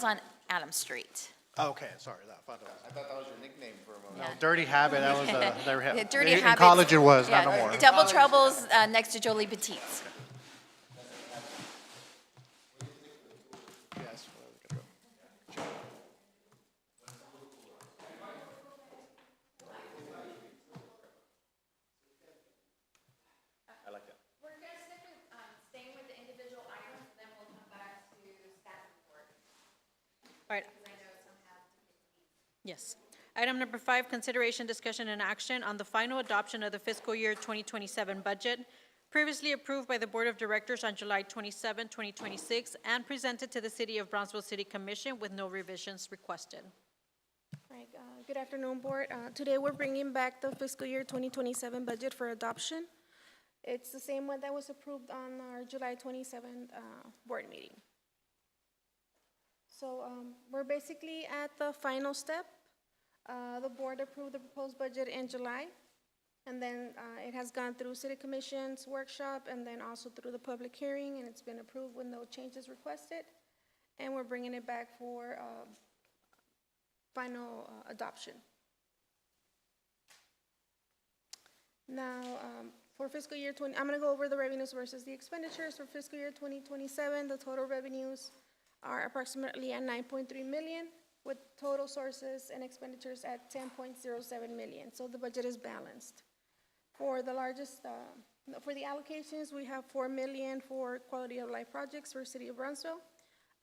on Adams Street. Oh, okay, sorry, I thought it was. I thought that was your nickname for a moment. Yeah. Dirty Habit, that was, Yeah, Dirty in Habits. college it was, not Yeah, no more. Double Trouble's next to Jolie Petite's. Yes, well, we could go. I like that. We're going to stick with staying with the individual items, then we'll come back to staff report. all right. Yes. Item number 5, consideration, discussion, and action on the final adoption of the fiscal year 2027 budget, previously approved by the Board of Directors on July 27, 2026, and presented to the City of Brownsville City Commission with no revisions requested. Right, good afternoon, Board. Today, we're bringing back the fiscal year 2027 budget for adoption. It's the same one that was approved on our July 27th board meeting. So we're basically at the final step. The board approved the proposed budget in July, and then it has gone through City Commission's workshop and then also through the public hearing, and it's been approved with no changes requested. And we're bringing it back for final adoption. Now, for fiscal year 20, I'm going to go over the revenues versus the expenditures. For fiscal year 2027, the total revenues are approximately at 9.3 million, with total sources and expenditures at 10.07 million. So the budget is balanced. For the largest, for the allocations, we have 4 million for quality of life projects for City of Brownsville,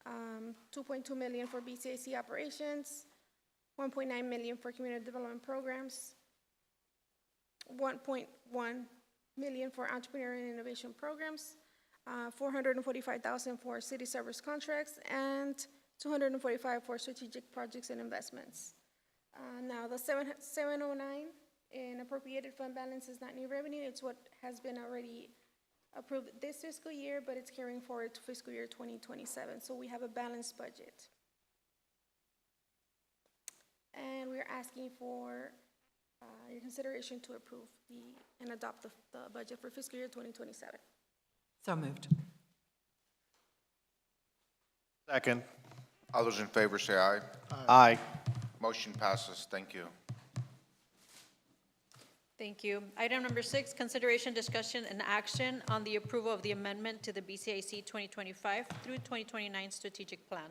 2.2 million for BCIC operations, 1.9 million for community development programs, 1.1 million for entrepreneur and innovation programs, 445,000 for city service contracts, and 245 for strategic projects and investments. Now, the 709 in appropriated fund balance is not new revenue. It's what has been already approved this fiscal year, but it's carrying forward to fiscal year 2027. So we have a balanced budget. And we're asking for your consideration to approve and adopt the budget for fiscal year 2027. So moved. Second. All those in favor say aye. Aye. Motion passes. Thank you. Thank you. Item number 6, consideration, discussion, and action on the approval of the amendment to the BCIC 2025 through 2029 strategic plan.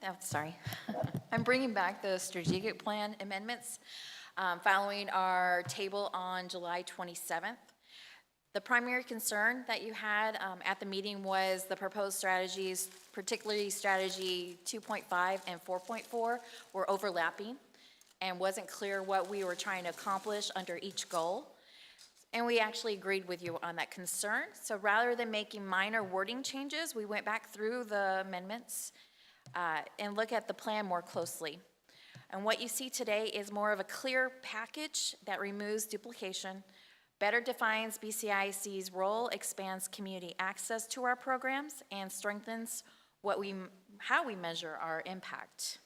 Oh, sorry. I'm bringing back the strategic plan amendments following our table on July 27th. The primary concern that you had at the meeting was the proposed strategies, particularly strategy 2.5 and 4.4, were overlapping and wasn't clear what we were trying to accomplish under each goal. And we actually agreed with you on that concern. So rather than making minor wording changes, we went back through the amendments and look at the plan more closely. And what you see today is more of a clear package that removes duplication, better defines BCIC's role, expands community access to our programs, and strengthens how we measure our impact.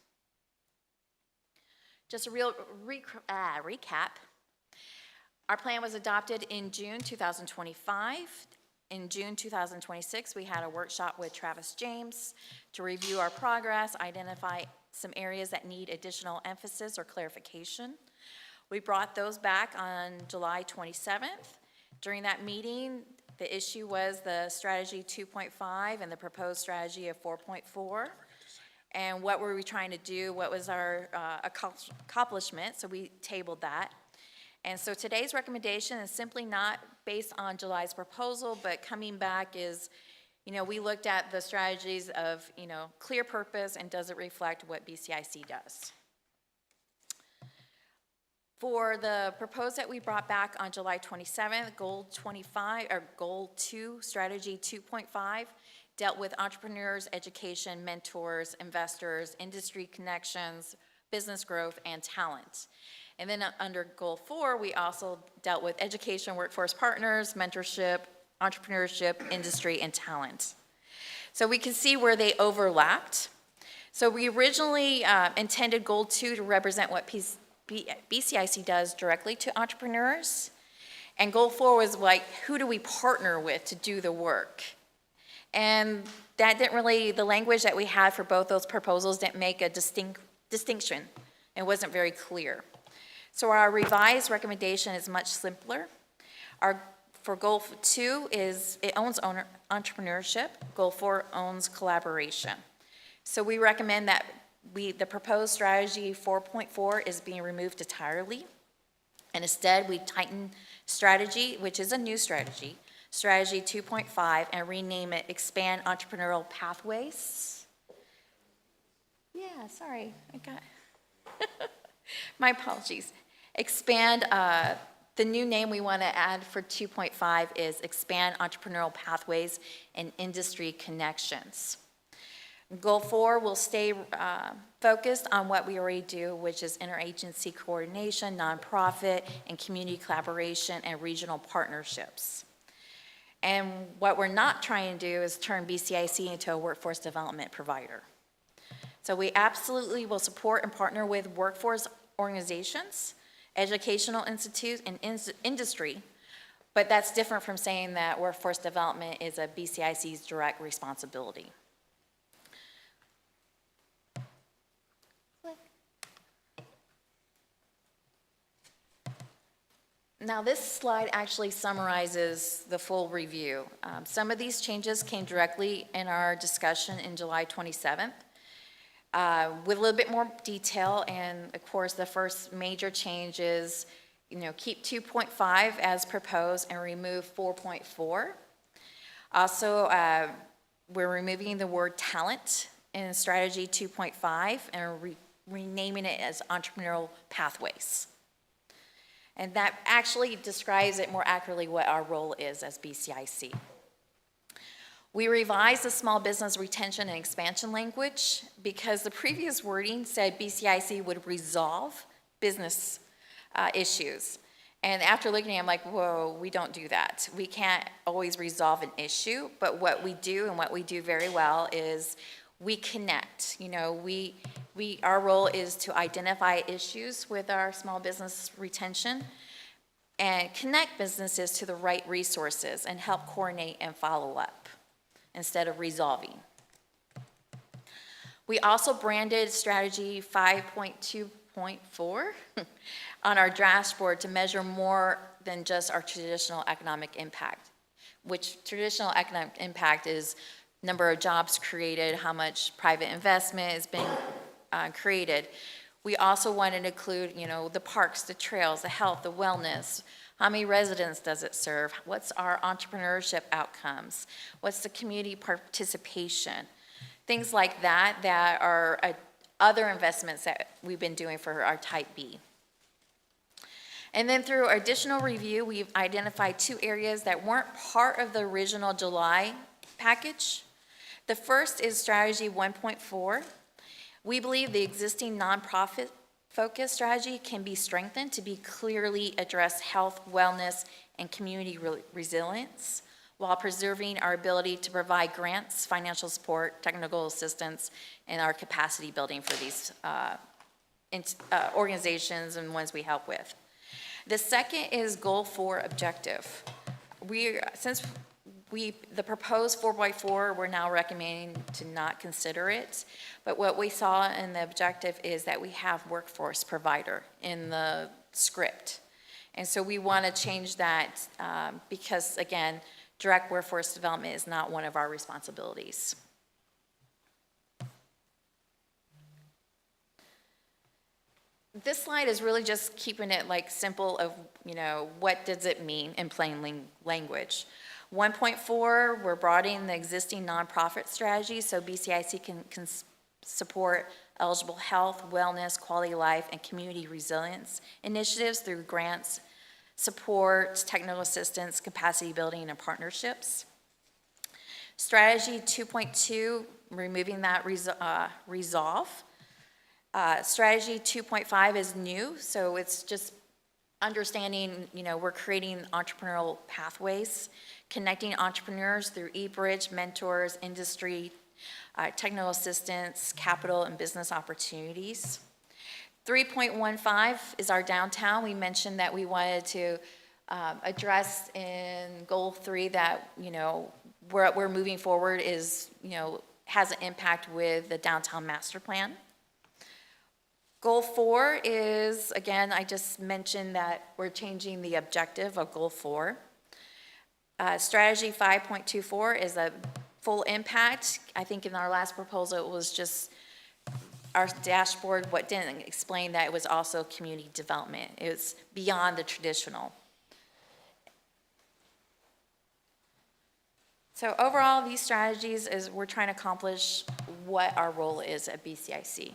Just a real recap. Our plan was adopted in June 2025. In June 2026, we had a workshop with Travis James to review our progress, identify some areas that need additional emphasis or clarification. We brought those back on July 27th. During that meeting, the issue was the strategy 2.5 and the proposed strategy of 4.4. And what were we trying to do? What was our accomplishment? So we tabled that. And so today's recommendation is simply not based on July's proposal, but coming back is, we looked at the strategies of, clear purpose and does it reflect what BCIC does. For the proposal that we brought back on July 27th, Goal 25, or Goal 2, Strategy 2.5, dealt with entrepreneurs, education, mentors, investors, industry connections, business growth, and talent. And then under Goal 4, we also dealt with education, workforce partners, mentorship, entrepreneurship, industry, and talent. So we can see where they overlapped. So we originally intended Goal 2 to represent what BCIC does directly to entrepreneurs. And Goal 4 was like, who do we partner with to do the work? And that didn't really, the language that we had for both those proposals didn't make a distinction. It wasn't very clear. So our revised recommendation is much simpler. For Goal 2 it owns entrepreneurship. Goal 4 owns collaboration. So we recommend that the proposed strategy 4.4 is being removed entirely. And instead, we tighten strategy, which is a new strategy, strategy 2.5, and rename it Expand Entrepreneurial Pathways. Yeah, sorry, I got, my apologies. Expand, the new name we want to add for 2.5 is Expand Entrepreneurial Pathways and Industry Connections. Goal 4 will stay focused on what we already do, which is interagency coordination, nonprofit, and community collaboration, and regional partnerships. And what we're not trying to do is turn BCIC into a workforce development provider. So we absolutely will support and partner with workforce organizations, educational institutes, and industry, but that's different from saying that workforce development is a BCIC's direct responsibility. Now, this slide actually summarizes the full review. Some of these changes came directly in our discussion in July 27th with a little bit more detail. And of course, the first major change is, keep 2.5 as proposed and remove 4.4. Also, we're removing the word talent in strategy 2.5 and renaming it as entrepreneurial pathways. And that actually describes it more accurately what our role is as BCIC. We revised the small business retention and expansion language because the previous wording said BCIC would resolve business issues. And after looking at it, I'm like, whoa, we don't do that. We can't always resolve an issue, but what we do and what we do very well is we connect. Our role is to identify issues with our small business retention and connect businesses to the right resources and help coordinate and follow up instead of resolving. We also branded strategy 5.2.4 on our dashboard to measure more than just our traditional economic impact, which traditional economic impact is number of jobs created, how much private investment has been created. We also wanted to include, the parks, the trails, the health, the wellness. How many residents does it serve? What's our entrepreneurship outcomes? What's the community participation? Things like that that are other investments that we've been doing for our Type B. And then through additional review, we've identified 2 areas that weren't part of the original July package. The first is strategy 1.4. We believe the existing nonprofit focus strategy can be strengthened to be clearly address health, wellness, and community resilience while preserving our ability to provide grants, financial support, technical assistance, and our capacity building for these organizations and ones we help with. The second is goal 4 objective. The proposed 4x4, we're now recommending to not consider it, but what we saw in the objective is that we have workforce provider in the script. And so we want to change that because, again, direct workforce development is not one of our responsibilities. This slide is really just keeping it like simple of, what does it mean in plain language. 1.4, we're broadening the existing nonprofit strategy so BCIC can support eligible health, wellness, quality of life, and community resilience initiatives through grants, support, technical assistance, capacity building, and partnerships. Strategy 2.2, removing that resolve. Strategy 2.5 is new, so it's just understanding, we're creating entrepreneurial pathways, connecting entrepreneurs through eBridge, mentors, industry, technical assistance, capital, and business opportunities. 3.15 is our downtown. We mentioned that we wanted to address in goal 3 that, we're moving forward is, has an impact with the downtown master plan. Goal 4 is, again, I just mentioned that we're changing the objective of goal 4. Strategy 5.24 is a full impact. I think in our last proposal, it was just our dashboard, what didn't explain that it was also community development. It was beyond the traditional. So overall, these strategies is we're trying to accomplish what our role is at BCIC.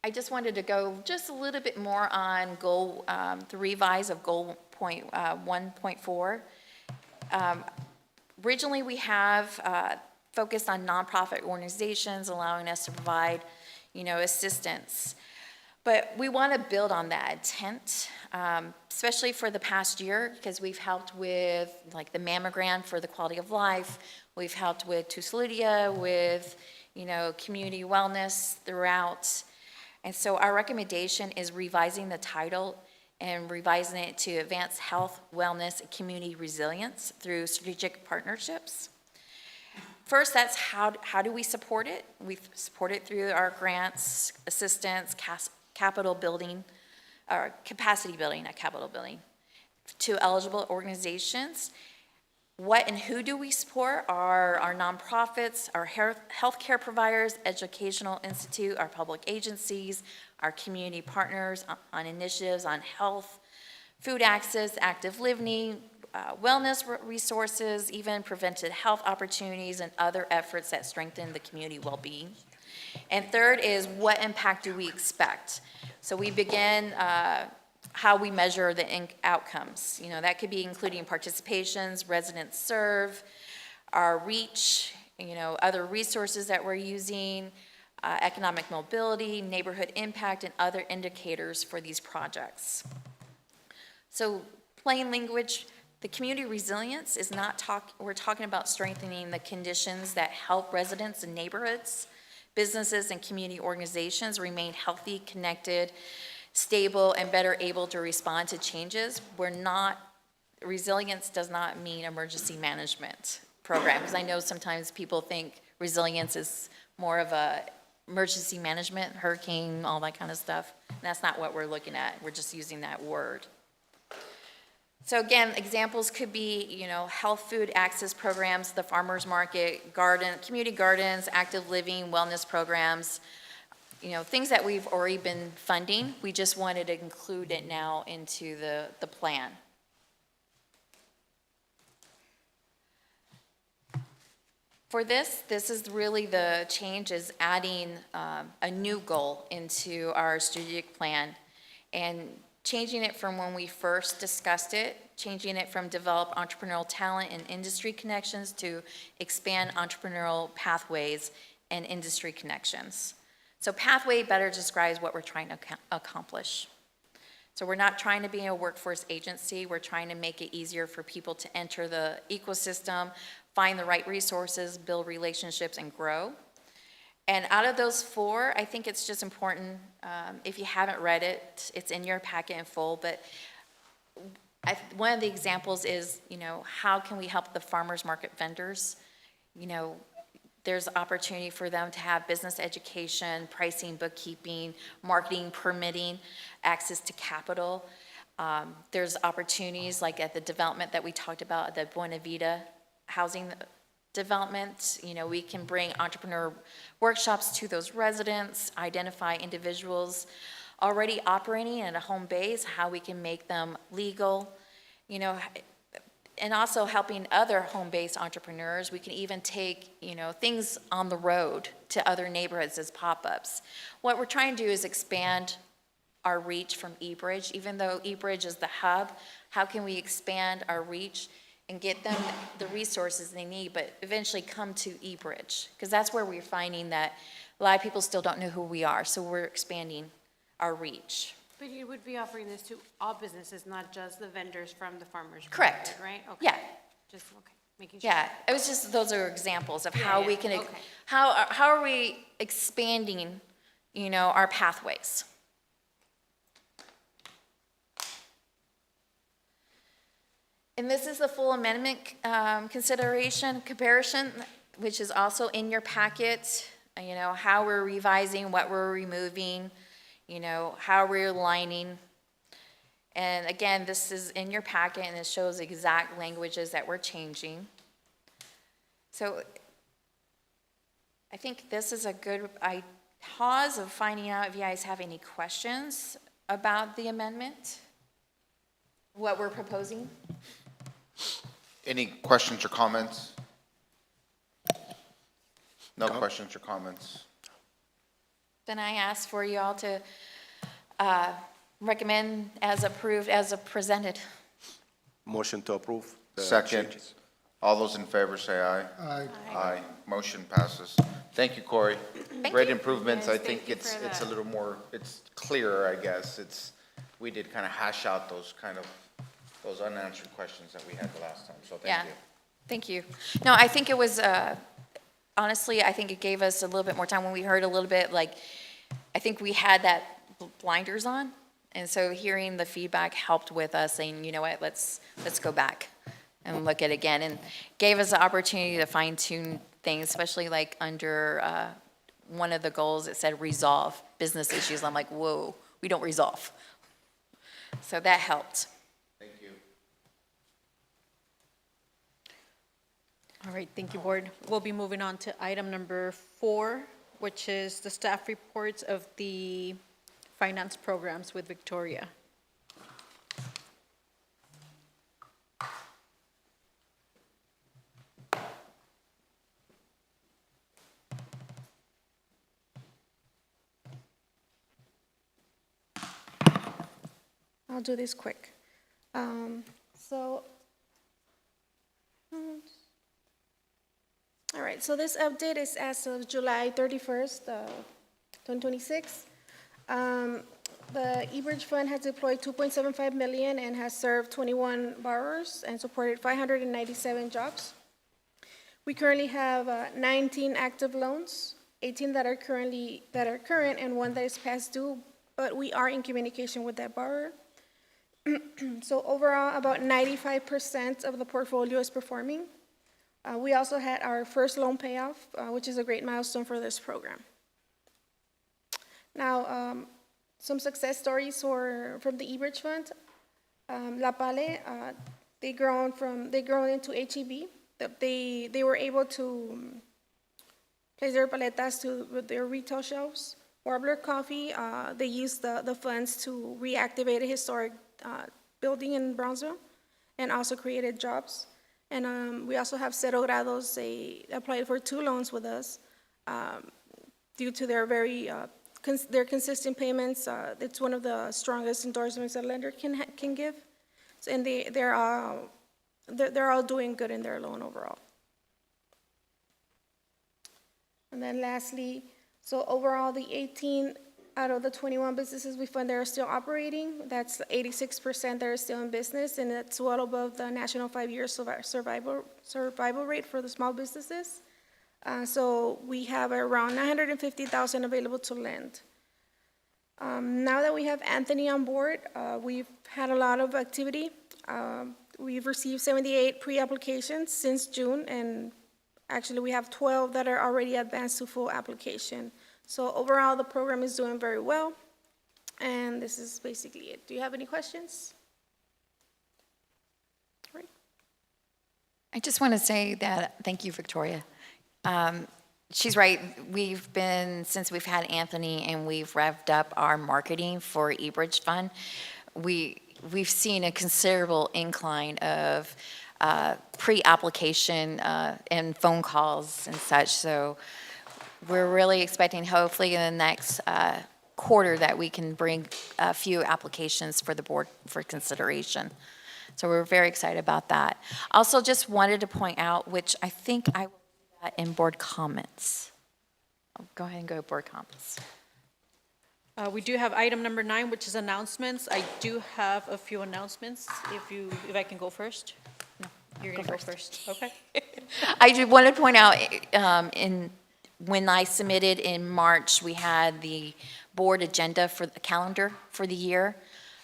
I just wanted to go just a little bit more on goal, the revise of goal 1.4. Originally, we have focused on nonprofit organizations, allowing us to provide, assistance. But we want to build on that intent, especially for the past year, because we've helped with like the mammogram for the quality of life. We've helped with Tusludia, with, community wellness throughout. And so our recommendation is revising the title and revising it to advance health, wellness, and community resilience through strategic partnerships. First, that's how do we support it? We support it through our grants, assistance, capital building, or capacity building, not capital building, to eligible organizations. What and who do we support are our nonprofits, our healthcare providers, educational institute, our public agencies, our community partners on initiatives on health, food access, active living, wellness resources, even preventive health opportunities and other efforts that strengthen the community well-being. And third is what impact do we expect? So we begin how we measure the outcomes. That could be including participations, residents served, our reach, other resources that we're using, economic mobility, neighborhood impact, and other indicators for these projects. So plain language, the community resilience is not we're talking about strengthening the conditions that help residents and neighborhoods, businesses, and community organizations remain healthy, connected, stable, and better able to respond to changes. Resilience does not mean emergency management program, because I know sometimes people think resilience is more of a emergency management, hurricane, all that kind of stuff. And that's not what we're looking at. We're just using that word. So again, examples could be, health food access programs, the farmers market, community gardens, active living, wellness programs, things that we've already been funding. We just wanted to include it now into the plan. For this is really the change, is adding a new goal into our strategic plan and changing it from when we first discussed it, changing it from develop entrepreneurial talent and industry connections to expand entrepreneurial pathways and industry connections. So pathway better describes what we're trying to accomplish. So we're not trying to be a workforce agency. We're trying to make it easier for people to enter the ecosystem, find the right resources, build relationships, and grow. And out of those four, I think it's just important, if you haven't read it, it's in your packet in full, but one of the examples is, how can we help the farmers market vendors? There's opportunity for them to have business education, pricing, bookkeeping, marketing, permitting, access to capital. There's opportunities like at the development that we talked about, at the Buena Vida housing development. We can bring entrepreneur workshops to those residents, identify individuals already operating at a home base, how we can make them legal, and also helping other home-based entrepreneurs. We can even take, things on the road to other neighborhoods as pop-ups. What we're trying to do is expand our reach from eBridge. Even though eBridge is the hub, how can we expand our reach and get them the resources they need, but eventually come to eBridge? Because that's where we're finding that a lot of people still don't know who we are, so we're expanding our reach. But you would be offering this to all businesses, not just the vendors from the farmers market, Correct. right? Okay. Yeah. Just, okay, making sure. Yeah, it was just, those are examples of how Yeah, we yeah, can, okay. how are we expanding, our pathways? And this is the full amendment consideration, comparison, which is also in your packet, how we're revising, what we're removing, how we're aligning. And again, this is in your packet, and it shows exact languages that we're changing. So I think this is a good pause of finding out if you guys have any questions about the amendment, what we're proposing. Any questions or comments? No questions or comments? Then I ask for you all to recommend as approved, as presented. Motion to approve. the Second. changes. All those in favor say aye. Aye. Aye. Motion passes. Thank you, Corey. Thank Great you. improvements. Yes, I think thank you it's, for it's a that. little more, it's clearer, I guess. We did kind of hash out those unanswered questions that we had the last time, so thank Yeah, you. thank you. No, I think it was, honestly, I think it gave us a little bit more time when we heard a little bit, I think we had that blinders on. And so hearing the feedback helped with us saying, you know what, let's go back and look at it again, and gave us the opportunity to fine tune things, especially under one of the goals, it said resolve business issues. I'm like, whoa, we don't resolve. So that helped. Thank you. All right, thank you, Board. We'll be moving on to item number 4, which is the staff reports of the finance programs with Victoria. I'll do this quick. So, all right, so this update is as of July 31st, 2026. The eBridge Fund has deployed $2.75 million and has served 21 borrowers and supported 597 jobs. We currently have 19 active loans, 18 that are current, and 1 that is past due, but we are in communication with that borrower. So overall, about 95% of the portfolio is performing. We also had our first loan payoff, which is a great milestone for this program. Now, some success stories from the eBridge Fund. La Pale, they grown into HEB. They were able to place their paletas to their retail shelves. Warbler Coffee, they used the funds to reactivate a historic building in Brownsville and also created jobs. And we also have Cero Grados. They applied for 2 loans with us due to their their consistent payments. It's one of the strongest endorsements a lender can give. And they're all doing good in their loan overall. And then lastly, so overall, the 18 out of the 21 businesses we fund that are still operating, that's 86% that are still in business, and that's well above the national 5-year survival rate for the small businesses. So we have around 950,000 available to lend. Now that we have Anthony on board, we've had a lot of activity. We've received 78 pre-applications since June, and actually we have 12 that are already advanced to full application. So overall, the program is doing very well, and this is basically it. Do you have any questions? All right. I just want to say that, thank you, Victoria. She's right. We've been, since we've had Anthony and we've revved up our marketing for eBridge Fund, we've seen a considerable incline of pre-application and phone calls and such. So we're really expecting, hopefully, in the next quarter that we can bring a few applications for the board for consideration. So we're very excited about that. Also, just wanted to point out, which I think I will do that in board comments. I'll go ahead and go to board comments. We do have item number 9, which is announcements. I do have a few announcements, if I can go first. No, you're going to go first. Okay. I just wanted to point out, when I submitted in March, we had the board agenda for the calendar for the year.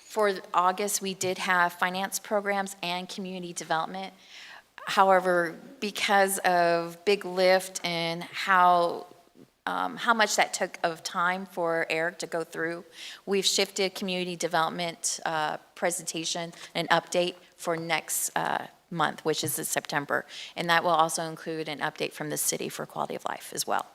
For August, we did have finance programs and community development. However, because of big lift and how much that took of time for Eric to go through, we've shifted community development presentation and update for next month, which is in September. And that will also include an update from the city for quality of life as well.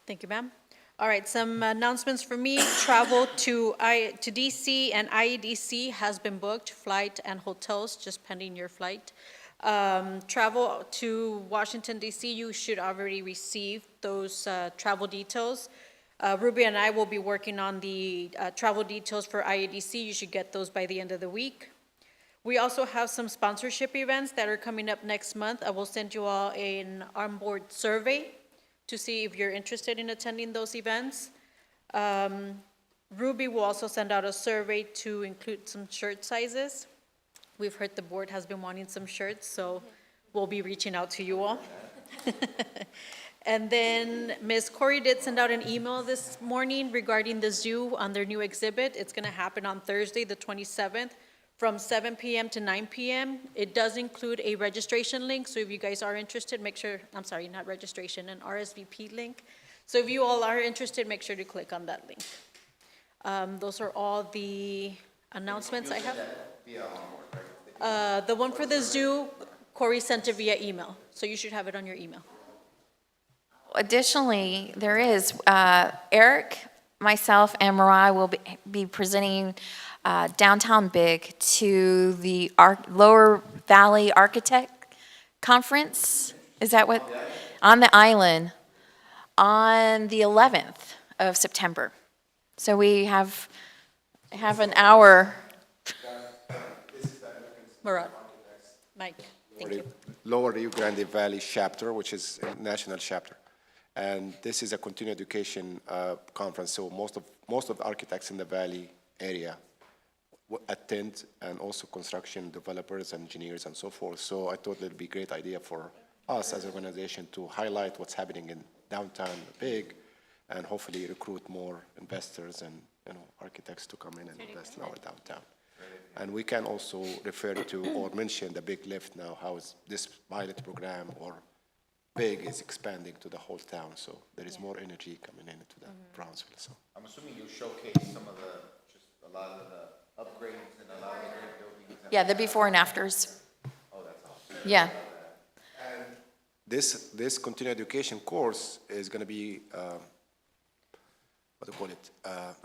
Thank you, ma'am. All right, some announcements for me. Travel to DC and IEDC has been booked, flight and hotels, just pending your flight. Travel to Washington, DC, you should already receive those travel details. Ruby and I will be working on the travel details for IEDC. You should get those by the end of the week. We also have some sponsorship events that are coming up next month. I will send you all an onboard survey to see if you're interested in attending those events. Ruby will also send out a survey to include some shirt sizes. We've heard the board has been wanting some shirts, so we'll be reaching out to you all. And then Ms. Corey did send out an email this morning regarding the zoo on their new exhibit. It's gonna happen on Thursday, the 27th, from 7 p.m. to 9 p.m. It does include a registration link, so if you guys are interested, make sure, I'm sorry, not registration, an RSVP link. So if you all are interested, make sure to click on that link. Those are all the announcements I have. The one for the zoo, Corey sent it via email, so you should have it on your email. Additionally, there is, Eric, myself, and Mariah will be presenting Downtown Big to the Lower Valley Architect Conference. Is that what? On the island on the 11th of September. So we have an hour. Murad, Mike, thank you. Lower Rio Grande Valley chapter, which is a national chapter. And this is a continuing education conference, so most of the architects in the valley area attend, and also construction developers, engineers, and so forth. So I thought it'd be a great idea for us as an organization to highlight what's happening in downtown Big, and hopefully recruit more investors and architects to come in and invest in our downtown. And we can also refer to or mention the Big Lift now, how is this pilot program or Big is expanding to the whole town. So there is more energy coming into the Brownsville. So I'm assuming you showcase some of a lot of the upgrades and a lot of the great buildings. Yeah, the before and afters. Oh, that's awesome. Yeah. this continuing education course is going to be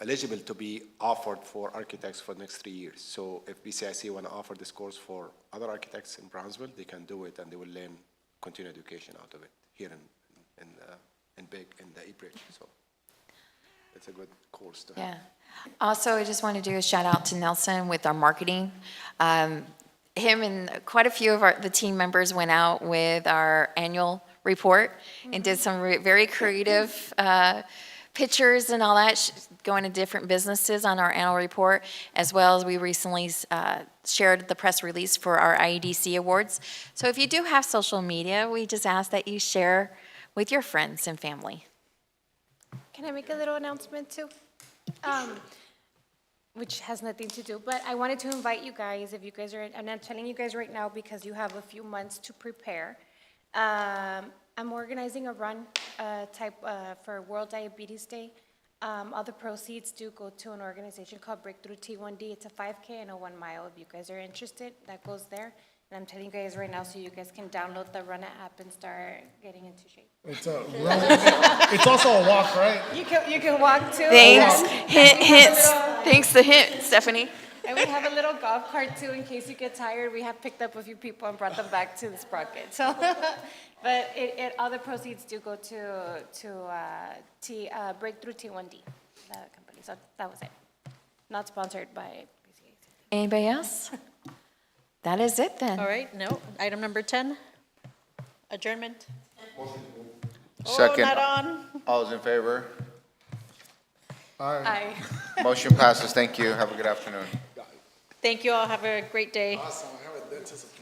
eligible to be offered for architects for the next 3 years. So if BCIC want to offer this course for other architects in Brownsville, they can do it, and they will learn continuing education out of it here in Big, in the eBridge. So it's a good course to have. Yeah. Also, I just want to do a shout out to Nelson with our marketing. him and quite a few of the team members went out with our annual report and did some very creative pictures and all that, going to different businesses on our annual report, as well as we recently shared the press release for our IEDC awards. So if you do have social media, we just ask that you share with your friends and family. Can I make a little announcement too? Which has nothing to do, but I wanted to invite you guys, if you guys are, I'm not telling you guys right now because you have a few months to prepare. I'm organizing a run for World Diabetes Day. All the proceeds do go to an organization called Breakthrough T1D. It's a 5K and a 1 mile. If you guys are interested, that goes there. And I'm telling you guys right now so you guys can download the Run app and start getting into shape. It's a run. It's also a walk, right? You can walk too. Thanks. Hints. Thanks the hint, Stephanie. And we have a little golf cart too, in case you get tired. We have picked up a few people and brought them back to the Sprocket. So, but all the proceeds do go to Breakthrough T1D, the company. So that was it. Not sponsored by BCIC. Anybody else? That is it then. All right, no. Item number 10, adjournment. Second. Oh, not on. All those in favor? Aye. Motion passes. Thank you. Have a good afternoon. Thank you all. Have a great day. Awesome. I have a dentist appointment.